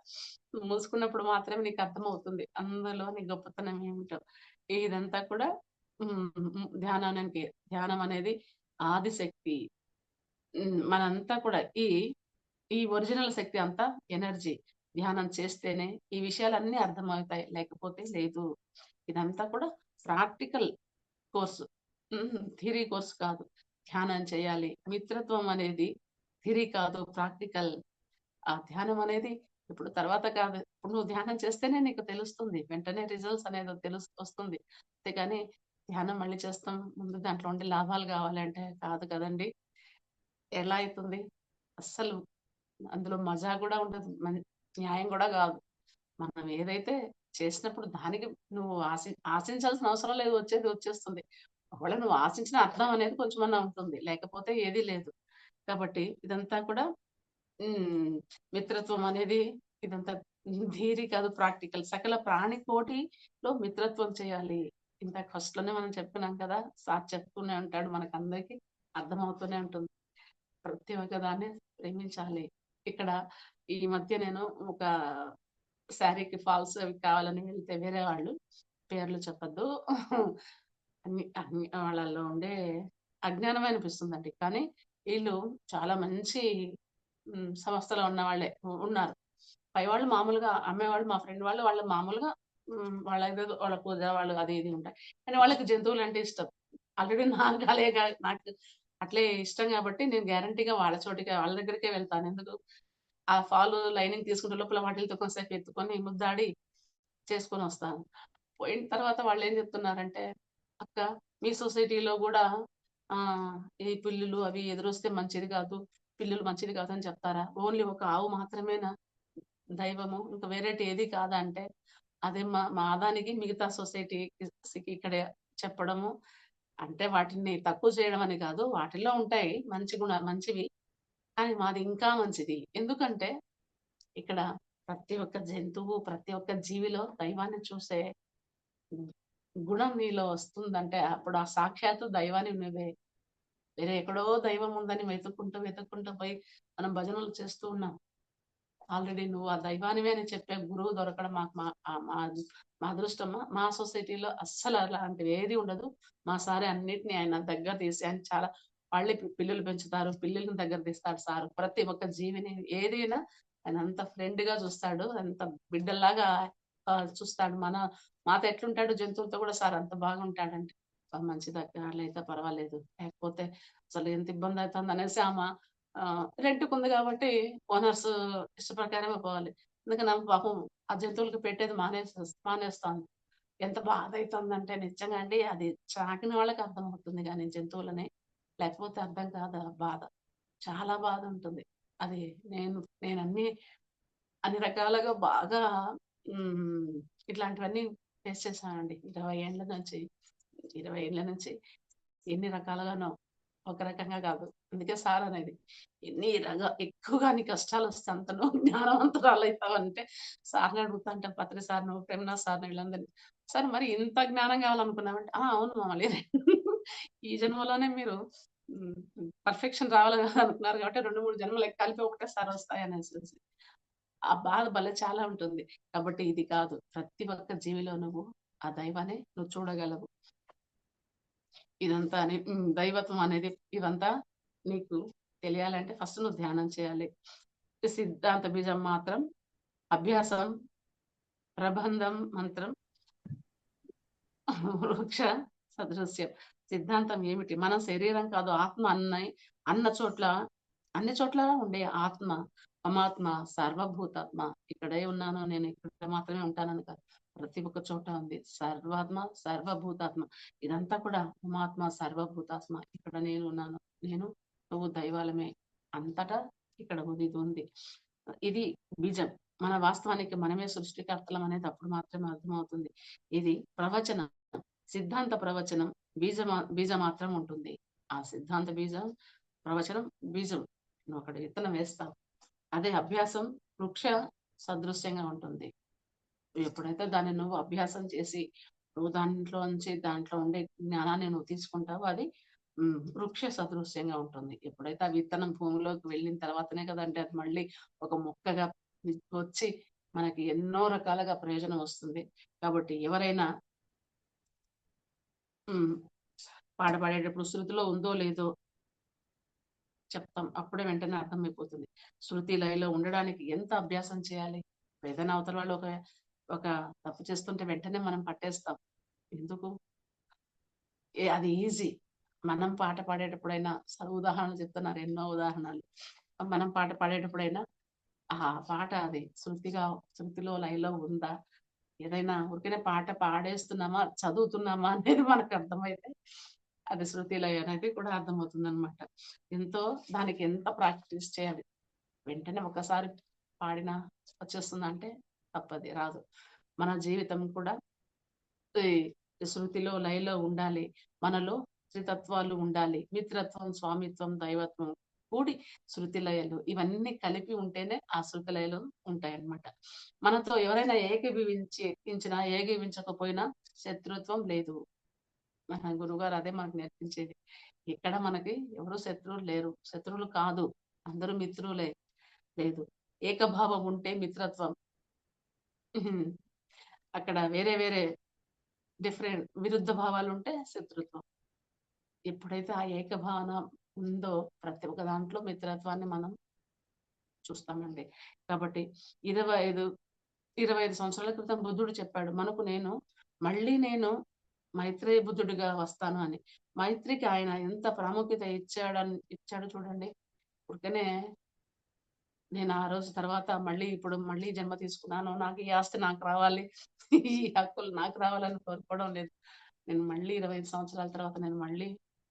[SPEAKER 2] మూసుకున్నప్పుడు మాత్రమే నీకు అర్థమవుతుంది. అందులోని గొప్పతనం ఏమిటో. ఇదంతా కూడా ధ్యానం అనేది ఆదిశక్తి. మనంతా కూడా ఈ ఒరిజినల్ శక్తి అంతా ఎనర్జీ. ధ్యానం చేస్తేనే ఈ విషయాలన్నీ అర్థమవుతాయి. లేకపోతే లేదు. ఇదంతా కూడా ప్రాక్టికల్ కోర్సు. థియరీ కోర్స్ కాదు. ధ్యానం చేయాలి. మిత్రత్వం అనేది థియరీ కాదు, ప్రాక్టికల్. ఆ ధ్యానం అనేది ఇప్పుడు తర్వాత కాదు. ఇప్పుడు నువ్వు ధ్యానం చేస్తేనే నీకు తెలుస్తుంది. వెంటనే రిజల్ట్స్ అనేది వస్తుంది. అంతేగాని ధ్యానం మళ్ళీ చేస్తాం. ముందు దాంట్లో ఉండే లాభాలు కావాలంటే కాదు కదండీ! ఎలా అయితుంది? అస్సలు అందులో మజా గూడా ఉండదు. న్యాయం గూడా గాదు. మనం ఏదైతే చేసినప్పుడు దానికి నువ్వు ఆశించాల్సిన అవసరం లేదు. వచ్చేది వచ్చేస్తుంది. ఒకవేళ నువ్వు ఆశించిన అర్థం అనేది కొంచెమన్నా ఉంటుంది. లేకపోతే ఏదీ లేదు. కాబట్టి ఇదంతా కూడా హ్మ్. మిత్రత్వం అనేది ఇదంతా థియరీ కాదు, ప్రాక్టికల్. సకల ప్రాణికోటిలో మిత్రత్వం చేయాలి. ఇందాక ఫస్ట్‌లోనే మనం చెప్పుకున్నాం కదా! సార్ చెప్తూనే ఉంటాడు. మనకందరికీ అర్థమవుతూనే ఉంటుంది. ప్రతి ఒక్క దాన్ని ప్రేమించాలి. ఇక్కడ ఈ మధ్య నేను ఒక శారీకి ఫాల్స్ అవి కావాలని వెళ్తే వేరే వాళ్ళు, పేర్లు చెప్పొద్దు. అన్ని అన్ని వాళ్ళలో ఉండే అజ్ఞానమే అనిపిస్తుందండి. కానీ ఈళ్ళు చాలా మంచి సంస్థలో ఉన్నవాళ్ళే ఉన్నారు. పైవాళ్ళు మామూలుగా అమ్మేవాళ్ళు మా ఫ్రెండ్ వాళ్ళు, వాళ్ళు మామూలుగా వాళ్ళేదేదో వాళ్ళ పూజ వాళ్ళు అది ఇది ఉంటాయి. కానీ వాళ్ళకి జంతువులంటే ఇష్టం. ఆల్రెడీ నాకు నాకు అట్లే ఇష్టం గాబట్టి నేను గ్యారంటీగా వాళ్ళ చోటికే వాళ్ళ దగ్గరికే వెళ్తాను. ఎందుకు ఆ ఫాలు లైనింగ్ తీసుకుంటే లోపల వాటిలతో కొంసేపు ఎత్తుకొని ముద్దాడి చేసుకొనొస్తాను. పోయిన తర్వాత వాళ్ళేం జెప్తున్నారంటే, "అక్క మీ సొసైటీలో గూడా ఈ పిల్లులు అవి ఎదురొస్తే మంచిది గాదు. పిల్లులు మంచిది కాదని చెప్తారా? ఓన్లీ ఒక ఆవు మాత్రమేనా దైవము? ఇంక వేరేటి ఏది కాదా?" అంటే, అదే మా దానికి మిగతా సొసైటీస్‌కి ఇక్కడ చెప్పడము, అంటే వాటిని తక్కువ చేయడం అని కాదు. వాటిల్లో ఉంటాయి మంచివి. కానీ మాది ఇంకా మంచిది. ఎందుకంటే ఇక్కడ ప్రతి ఒక్క జంతువు, ప్రతి ఒక్క జీవిలో దైవాన్ని చూసే గు గుణం నీలో వస్తుందంటే అప్పుడు ఆ సాక్షాత్తు దైవాన్ని నువ్వే. వేరే ఎక్కడో దైవం ఉందని వెతుక్కుంటూ పోయి మనం భజనలు చేస్తూ ఉన్నాం. ఆల్రెడీ నువ్వు ఆ దైవానివే అని చెప్పే గురువు దొరకడం మాకు మా మా మా అదృష్టమా. మా సొసైటీలో అస్సలు అలాంటివి ఏది ఉండదు. మా సారే అన్నిటిని ఆయన దగ్గర తీసి ఆయన చాలా వాళ్ళే పిల్లులు పెంచుతారు. పిల్లులని దగ్గర తీస్తాడు సారు. ప్రతి ఒక్క జీవిని ఏదైనా ఆయన అంత ఫ్రెండ్‌గా చూస్తాడు. అంత బిడ్డల్లాగా చూస్తాడు. మాతో ఎట్లుంటాడో జంతువులతో కూడా సార్ అంత బాగుంటాడంటే, మంచిదక్క అట్లయితే పర్వాలేదు. లేకపోతే అసలు ఎంత ఇబ్బందయితుందనేసి రెంట్‌కుంది గాబట్టి ఓనర్స్ ఇష్ట ప్రకారమే పోవాలి. అందుకని ఆమె పాపం ఆ జంతువులకి పెట్టేది మానేస్తాంది. ఎంత బాధైతుందంటే నిజంగా అండి అది సాకిన వాళ్ళకి అర్థమవుతుంది గానీ జంతువులని, లేకపోతే అర్థం కాదు ఆ బాధ. చాలా బాధుంటుంది. అది నేనన్నీ అన్ని రకాలుగా బాగా హ్మ్. ఇట్లాంటివన్నీ ఫేస్ చేశానండి. 20 ఏళ్ల నుంచి ఎన్ని రకాలుగానో. ఒక రకంగా కాదు. అందుకే సార్ అనేది. ఎక్కువగా నీ కష్టాలొస్తే అంత నువ్వు జ్ఞానవంతురాలైతావంటే సార్‌ని అడుగుతా ఉంటాను. పత్రి సార్‌ను, ప్రేమనాథ్ సార్‌ని వీళ్ళందరిని. సార్ మరి ఇంత జ్ఞానం కావాలనుకున్నామంటే, ఆ! అవును మామయ్య. ఈ జన్మలోనే మీరు పర్ఫెక్షన్ రావాలని అనుకున్నారు కాబట్టి 2, 3 జన్మలకి కలిపి ఒకటేసారి వస్తాయనేసేసి. ఆ బాధ భలే చాలా ఉంటుంది. కాబట్టి ఇది కాదు. ప్రతి ఒక్క జీవిలో నువ్వు ఆ దైవాన్ని నువ్వు చూడగలవు. ఇదంతా అని దైవత్వం అనేది ఇవంతా నీకు తెలియాలంటే ఫస్ట్ నువ్వు ధ్యానం చేయాలి. సిద్ధాంత బీజం మాత్రం, అభ్యాసం, ప్రబంధం మంత్రం, వృక్ష సదృశ్యం. సిద్ధాంతం ఏమిటి? మన శరీరం కాదు ఆత్మ అన్న చోట్ల అన్ని చోట్ల ఉండే ఆత్మ, మమాత్మ సర్వభూతాత్మ. ఇక్కడే ఉన్నాను నేను ఇక్కడ మాత్రమే ఉంటానని కాదు. ప్రతి ఒక్క చోట ఉంది. సర్వాత్మ, సర్వభూతాత్మ. ఇదంతా కూడా మమాత్మ సర్వభూతాత్మ. ఇక్కడ నేనున్నాను. నేను, నువ్వు దైవాలమే. అంతటా ఇక్కడ ఇది ఉంది. ఇది బీజం. మన వాస్తవానికి మనమే సృష్టికర్తలం అనేది అప్పుడు మాత్రమే అర్థమవుతుంది. ఇది ప్రవచనం. సిద్ధాంత ప్రవచనం బీజమాత్రం ఉంటుంది. ఆ సిద్ధాంత బీజం, ప్రవచనం బీజం. నువ్వక్కడ విత్తనం వేస్తావు. అదే అభ్యాసం వృక్ష సదృశ్యంగా ఉంటుంది. ఎప్పుడైతే దాన్ని నువ్వు అభ్యాసం చేసి, నువ్వు దాంట్లో ఉండే జ్ఞానాన్ని నువ్వు తీసుకుంటావో అది వృక్ష సదృశ్యంగా ఉంటుంది. ఎప్పుడైతే ఆ విత్తనం భూమిలోకి వెళ్ళిన తర్వాతనే కదండీ అది మళ్ళీ ఒక మొక్కగా వచ్చి మనకి ఎన్నో రకాలుగా ప్రయోజనం వస్తుంది. కాబట్టి ఎవరైనా హ్మ్. పాట పాడేటప్పుడు శృతిలో ఉందో లేదో చెప్తాం. అప్పుడే వెంటనే అర్థమైపోతుంది. శృతి లయలో ఉండడానికి ఎంత అభ్యాసం చేయాలి? ఏదైనా అవతల వాళ్ళు ఒక తప్పు చేస్తుంటే వెంటనే మనం పట్టేస్తాం. ఎందుకు? అది ఈజీ. మనం పాట పాడేటప్పుడైనా ఉదాహరణలు చెప్తున్నారు ఎన్నో ఉదాహరణలు. మనం పాట పాడేటప్పుడైనా ఆ పాట అది శృతిలో లయలో ఉందా? ఏదైనా ఊరికనే పాట పాడేస్తున్నామా, చదువుతున్నామా అనేది మనకు అర్థమైతే అది శృతి లయ అనేది కూడా అర్థమవుతుందనమాట. దానికి ఎంత ప్రాక్టీస్ చేయాలి. వెంటనే ఒకసారి పాడినా వచ్చేస్తుందంటే తప్పది రాదు. మన జీవితం కూడా ఈ శృతిలో, లయలో ఉండాలి. మనలో త్రితత్వాలు ఉండాలి. మిత్రత్వం, స్వామిత్వం, దైవత్వం కూడి శృతి లయలు ఇవన్నీ కలిపి ఉంటేనే ఆ శృతి లయలు ఉంటాయన్నమాట. మనతో ఎవరైనా ఏకీభవించినా, ఏకీభవించకపోయినా శత్రుత్వం లేదు. మన గురువుగారు అదే మనకు నేర్పించేది. ఇక్కడ మనకి ఎవరు శత్రువులు లేరు. శత్రువులు కాదు. అందరూ మిత్రులే. లేదు. ఏకభావం ఉంటే మిత్రత్వం. అక్కడ వేరే వేరే విరుద్ధ భావాలుంటే శత్రుత్వం. ఎప్పుడైతే ఆ ఏకభావన ఉందో ప్రతి ఒక్క దాంట్లో మిత్రత్వాన్ని మనం చూస్తామండి. కాబట్టి 25, 25 సంవత్సరాల క్రితం బుద్ధుడు చెప్పాడు. మళ్ళీ నేను మైత్రేయ బుద్ధుడిగా వస్తాను అని. మైత్రికి ఆయన ఎంత ప్రాముఖ్యత ఇచ్చాడో చూడండి. ఊరికనే నేను ఆ రోజు తర్వాత ఇప్పుడు మళ్ళీ జన్మ తీసుకున్నాను. నాకు ఈ ఆస్తి నాకు రావాలి. ఈ హక్కులు నాకు రావాలని కోరుకోవడం లేదు. నేను మళ్ళీ 25 సంవత్సరాల తర్వాత నేను మళ్ళీ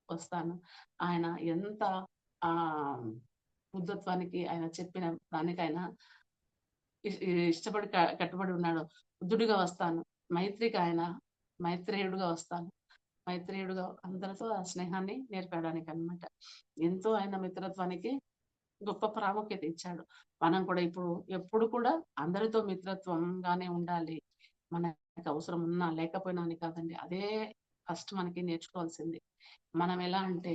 [SPEAKER 2] వస్తాను. ఆయన ఎంత బుద్ధత్వానికి ఆయన చెప్పిన దానికైనా ఇష్టపడి కట్టుబడి ఉన్నాడు. బుద్ధుడిగా వస్తాను. ఆయన మైత్రేయుడుగా వస్తాను. మైత్రేయుడుగా అందరితో ఆ స్నేహాన్ని నేర్పడానికన్నమాట. ఎంతో ఆయన మిత్రత్వానికి గొప్ప ప్రాముఖ్యత ఇచ్చాడు. మనం కూడా ఎప్పుడు కూడా అందరితో మిత్రత్వంగానే ఉండాలి. మనకి అవసరం ఉన్నా లేకపోయినా అని కాదండి. అదే ఫస్ట్ మనకి నేర్చుకోవాల్సింది. మనం ఎలా అంటే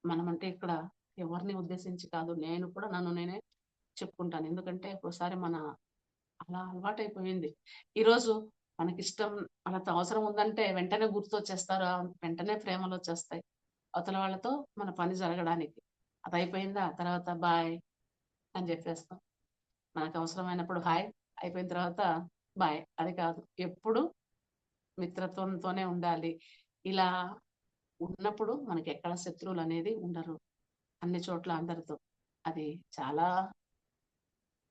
[SPEAKER 2] మనమంటే ఇక్కడ ఎవరిని ఉద్దేశించి కాదు. నేను కూడా నన్ను నేనే చెప్పుకుంటాను. ఎందుకంటే ఒక్కోసారి అలా అలవాటైపోయింది. ఈరోజు మనకిష్టం వాళ్ళతో అవసరం ఉందంటే వెంటనే గుర్తొచ్చేస్తారు. వెంటనే ప్రేమలొచ్చేస్తాయి. అవతల వాళ్ళతో మన పని జరగడానికి. అదయిపోయిందా తర్వాత బాయ్ అని చెప్పేస్తాం. మనకు అవసరమైనప్పుడు హాయ్, అయిపోయిన తర్వాత బాయ్. అది కాదు. ఎప్పుడు మిత్రత్వంతోనే ఉండాలి. ఇలా ఉన్నప్పుడు మనకెక్కడ శత్రువులనేది ఉండరు. అన్ని చోట్ల అందరితో. అది చాలా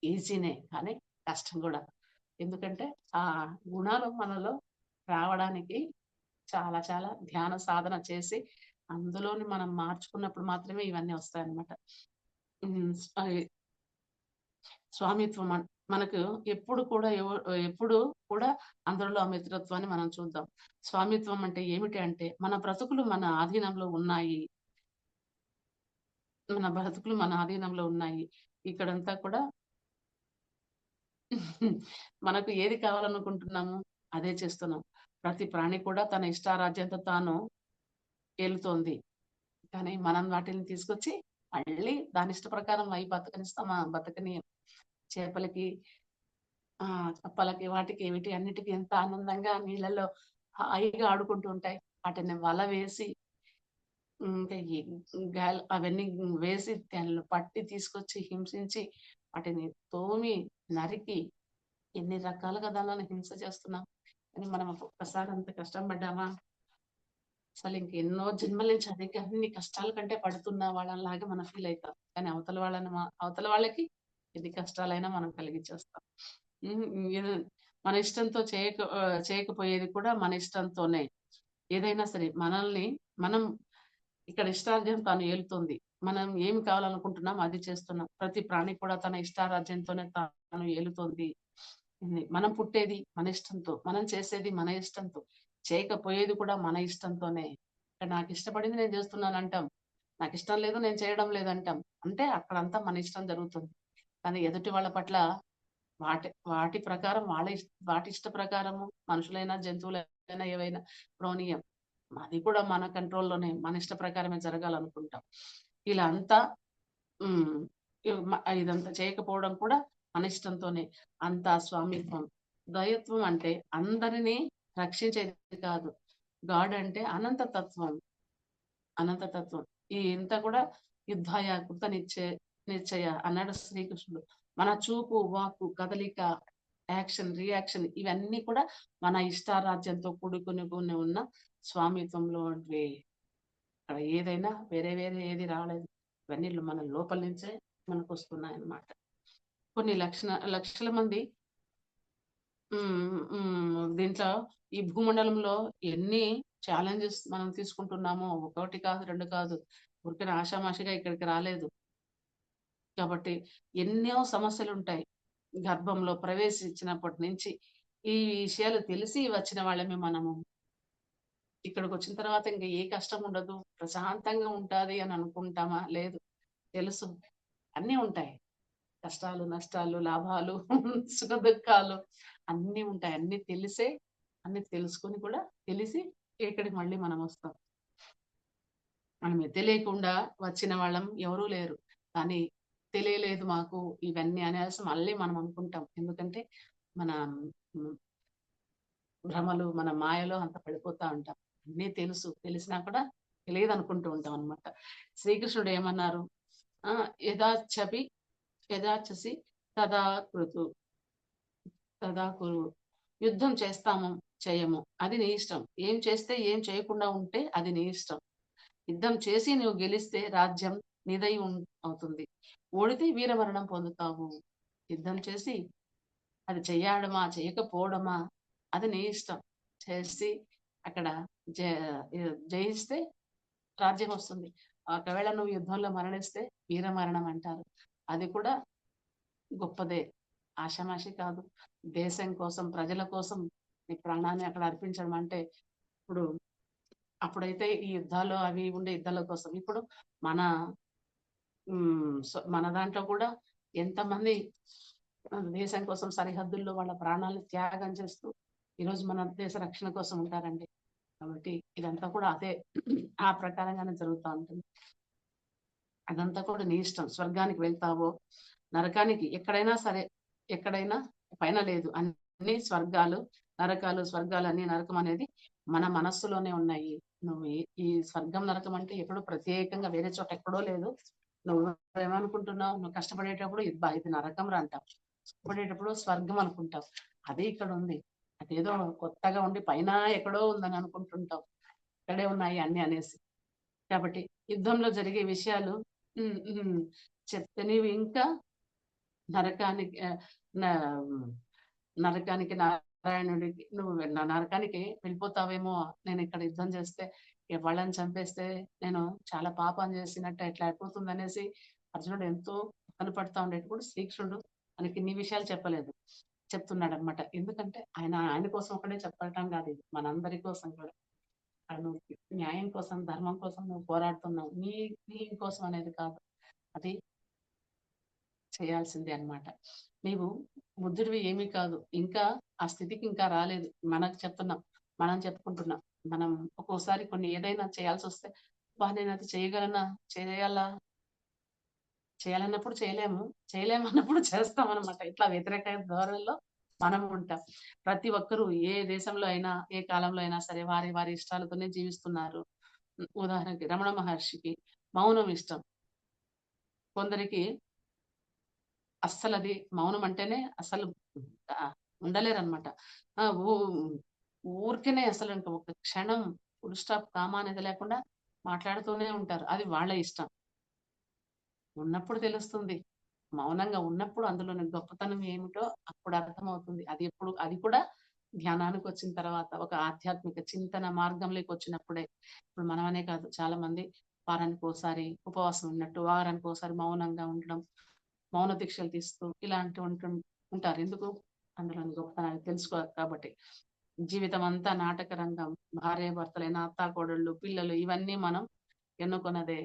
[SPEAKER 2] ఈజీనే కానీ కష్టం గూడా. ఎందుకంటే ఆ గుణాలు మనలో రావడానికి చాలా చాలా ధ్యాన సాధన చేసి అందులోని మనం మార్చుకున్నప్పుడు మాత్రమే ఇవన్నీ వస్తాయన్నమాట. అయి స్వామిత్వం మనకు ఎప్పుడు కూడా అందరిలో ఆ మిత్రత్వాన్ని మనం చూద్దాం. స్వామిత్వం అంటే ఏమిటి అంటే మన బ్రతుకులు మన ఆధీనంలో ఉన్నాయి. ఇక్కడంతా కూడా మనకు ఏది కావాలనుకుంటున్నాము అదే చేస్తున్నాం. ప్రతి ప్రాణి కూడా తన ఇష్టారాజ్యంతో తాను ఏలుతోంది. కానీ మనం వాటిని తీసుకొచ్చి మళ్ళీ దాని ఇష్ట ప్రకారం అయి బతకనిస్తామా? బతకనీయం. చేపలకి, కప్పలకి, వాటికి అన్నిటికి ఎంత ఆనందంగా నీళ్ళలో హాయిగా ఆడుకుంటూ ఉంటాయి. వాటిని వల వేసి ఇంకా అవన్నీ వేసి దానిలో పట్టి తీసుకొచ్చి హింసించి వాటిని తోమి, నరికి ఎన్ని రకాలుగా దానిని హింస చేస్తున్నాం. కానీ మనం ఒక్కసారి అంత కష్టం పడ్డామా? అసలు ఇంకెన్నో జన్మల నుంచి అన్ని కష్టాల కంటే పడుతున్న వాళ్ళలాగా మనం ఫీల్ అవుతాం. కానీ అవతల వాళ్ళకి ఎన్ని కష్టాలైనా మనం కలిగించేస్తాం. ఇది మన ఇష్టంతో చేయకపోయేది కూడా మన ఇష్టంతోనే. ఏదైనా సరే మనం ఇక్కడ ఇష్టారాజ్యం తాను ఏలుతుంది. మనం ఏమి కావాలనుకుంటున్నాం అది చేస్తున్నాం. ప్రతి ప్రాణి కూడా తన ఇష్టారాజ్యంతోనే తాను ఏలుతోంది. మనం పుట్టేది మన ఇష్టంతో, మనం చేసేది మన ఇష్టంతో, చేయకపోయేది కూడా మన ఇష్టంతోనే. నాకు ఇష్టపడింది నేను చేస్తున్నాను అంటాం. నాకు ఇష్టం లేదు నేను చేయడం లేదంటాం. అంటే అక్కడంతా మన ఇష్టం జరుగుతుంది. కానీ ఎదుటి వాళ్ళ పట్ల వాటి ప్రకారం వాటి ఇష్ట ప్రకారము మనుషులైనా జంతువులైనా ఏవైనా ప్రోనీయం అది కూడా మన కంట్రోల్లోనే మన ఇష్ట ప్రకారమే జరగాలనుకుంటాం. ఇలా అంతా ఇదంతా చేయకపోవడం కూడా మన ఇష్టంతోనే. అంతా స్వామిత్వం. దైవత్వం అంటే అందరినీ రక్షించేది కాదు. గాడ్ అంటే అనంతతత్వం. ఈ ఇంత కూడా యుద్ధాయ కృత నిశ్చయ అన్నాడు శ్రీకృష్ణుడు. మన చూపు, వాక్కు, కదలిక, యాక్షన్, రియాక్షన్ ఇవన్నీ కూడా మన ఇష్టారాజ్యంతో కూడుకుని ఉన్న స్వామిత్వంలో అక్కడ ఏదైనా వేరే ఏది రాలేదు. ఇవన్నీ మన లోపల నుంచే మనకు వస్తున్నాయి అన్నమాట. కొన్ని లక్షల మంది దీంట్లో ఈ భూమండలంలో ఎన్ని ఛాలెంజెస్ మనం తీసుకుంటున్నామో ఒకటి కాదు, రెండు కాదు. ఊరికే ఆషామాషిగా ఇక్కడికి రాలేదు. కాబట్టి ఎన్నో సమస్యలు ఉంటాయి. గర్భంలో ప్రవేశించినప్పటి నుంచి ఈ విషయాలు తెలిసి వచ్చిన వాళ్ళమే మనము. ఇక్కడికొచ్చిన తర్వాత ఇంక ఏ కష్టం ఉండదు. ప్రశాంతంగా ఉంటాది అని అనుకుంటామా? లేదు. తెలుసు. అన్నీ ఉంటాయి. కష్టాలు, నష్టాలు, లాభాలు, సుఖదుఖాలు అన్నీ ఉంటాయి. అన్నీ తెలిసే అన్నీ తెలుసుకొని కూడా తెలిసి ఇక్కడికి మళ్ళీ మనమొస్తాం. మనమే తెలియకుండా వచ్చిన వాళ్ళం ఎవరూ లేరు. కానీ తెలియలేదు మాకు ఇవన్నీ అనేసి మళ్ళీ మనం అనుకుంటాం. ఎందుకంటే మన హ్మ్, భ్రమలు, మన మాయలో అంత పడిపోతా ఉంటాం. అన్నీ తెలుసు. తెలిసినా కూడా తెలియదనుకుంటూ ఉంటామనమాట. శ్రీకృష్ణుడు ఏమన్నారు? ఆ! యథాచ్చపి యథాచసి తదా కృతు తదా కురు. యుద్ధం చేస్తాము, చేయము. అది నీ ఇష్టం. ఏం చేస్తే, ఏం చేయకుండా ఉంటే అది నీ ఇష్టం. యుద్ధం చేసి నువ్వు గెలిస్తే రాజ్యం నీదై అవుతుంది. ఓడితే వీరమరణం పొందుతావు. యుద్ధం చేసి అది చెయ్యడమా, చేయకపోవడమా అది నీ ఇష్టం. చేసి అక్కడ జ జయిస్తే రాజ్యం వస్తుంది. ఒకవేళ నువ్వు యుద్ధంలో మరణిస్తే వీరమరణం అంటారు. అది కూడా గొప్పదే. ఆషామాషీ కాదు. దేశం కోసం, ప్రజల కోసం నీ ప్రాణాన్ని అక్కడ అర్పించడం అంటే ఇప్పుడు అప్పుడైతే ఈ యుద్ధాలు అవి ఉండే యుద్ధాల కోసం. ఇప్పుడు మన మన దాంట్లో కూడా ఎంతమంది దేశం కోసం సరిహద్దుల్లో వాళ్ళ ప్రాణాలను త్యాగం చేస్తూ ఈరోజు మన దేశ రక్షణ కోసం ఉంటారండి. కాబట్టి ఇదంతా కూడా అదే ఆ ప్రకారంగానే జరుగుతా ఉంటుంది. అదంతా కూడా నీ ఇష్టం. స్వర్గానికి వెళ్తావో, నరకానికి ఎక్కడైనా సరే, ఎక్కడైనా పైన లేదు. అన్ని స్వర్గాలు, నరకాలు, స్వర్గాలన్నీ నరకం అనేది మన మనస్సులోనే ఉన్నాయి. నువ్వు ఈ స్వర్గం, నరకం అంటే ఎక్కడో ప్రత్యేకంగా వేరే చోట ఎక్కడో లేదు. నువ్వేమనుకుంటున్నావు? నువ్వు కష్టపడేటప్పుడు ఇది నరకం రా అంటావు. కష్టపడేటప్పుడు స్వర్గం అనుకుంటావు. అదే ఇక్కడ ఉంది. అదేదో కొత్తగా ఉండి పైన ఎక్కడో ఉందని అనుకుంటుంటావు. ఇక్కడే ఉన్నాయి అన్ని అనేసి. కాబట్టి యుద్ధంలో జరిగే విషయాలు హ్మ్. హ్మ్. చెప్తే నీవు ఇంకా నరకానికి నరకానికి నారాయణుడికి నువ్వు నరకానికి వెళ్ళిపోతావేమో. నేను ఇక్కడ యుద్ధం చేస్తే వాళ్ళని చంపేస్తే నేను చాలా పాపం చేసినట్టు ఎట్లా అయిపోతుందనేసి అర్జునుడు ఎంతో కనపడతా ఉండేటప్పుడు శ్రీకృష్ణుడు మనకి ఇన్ని విషయాలు చెప్పలేదు. చెప్తున్నాడనమాట. ఎందుకంటే ఆయన కోసం ఒకడే చెప్పటం కాదు ఇది. మనందరి కోసం కూడా. నువ్వు న్యాయం కోసం, ధర్మం కోసం నువ్వు పోరాడుతున్నావు. నీ కోసం అనేది కాదు. అది చేయాల్సిందే అన్నమాట. నీవు బుద్ధుడివి ఏమీ కాదు. ఇంకా ఆ స్థితికి ఇంకా రాలేదు. మనకు చెప్తున్నాం. మనం చెప్పుకుంటున్నాం. మనం ఒక్కోసారి కొన్ని ఏదైనా చేయాల్సొస్తే, అబ్బా! నేనది చేయగలనా? చేయాలా? చేయాలన్నప్పుడు చేయలేము. చేయలేమన్నప్పుడు చేస్తామనమాట. ఇట్లా వ్యతిరేక ధోరణిలో మనం ఉంటాం. ప్రతి ఒక్కరూ ఏ దేశంలో అయినా, ఏ కాలంలో అయినా సరే వారి వారి ఇష్టాలతోనే జీవిస్తున్నారు. ఉదాహరణకి రమణ మహర్షికి మౌనం ఇష్టం. కొందరికి అస్సలది మౌనం అంటేనే అసలు ఉండలేరనమాట. ఆ! ఊరికనే అసలు ఇంక ఒక క్షణం ఫుల్ స్టాప్, కామా అనేది లేకుండా మాట్లాడుతూనే ఉంటారు. అది వాళ్ళ ఇష్టం. ఉన్నప్పుడు తెలుస్తుంది. మౌనంగా ఉన్నప్పుడు అందులోని గొప్పతనం ఏమిటో అప్పుడు అర్థమవుతుంది. అది కూడా ధ్యానానికొచ్చిన తర్వాత, ఒక ఆధ్యాత్మిక చింతన మార్గంలోకొచ్చినప్పుడే. ఇప్పుడు మనమనే కాదు, చాలా మంది వారానికోసారి ఉపవాసం ఉన్నట్టు, వారానికోసారి మౌనంగా ఉండడం, మౌన దీక్షలు తీస్తూ ఇలాంటివి ఉంటారు. ఎందుకు? అందులోని గొప్పతనాన్ని కాబట్టి. జీవితం అంతా నాటక రంగం. భార్యాభర్తలైన, అత్తాకోడళ్ళు, పిల్లలు ఇవన్నీ మనం ఎన్నుకున్నదే.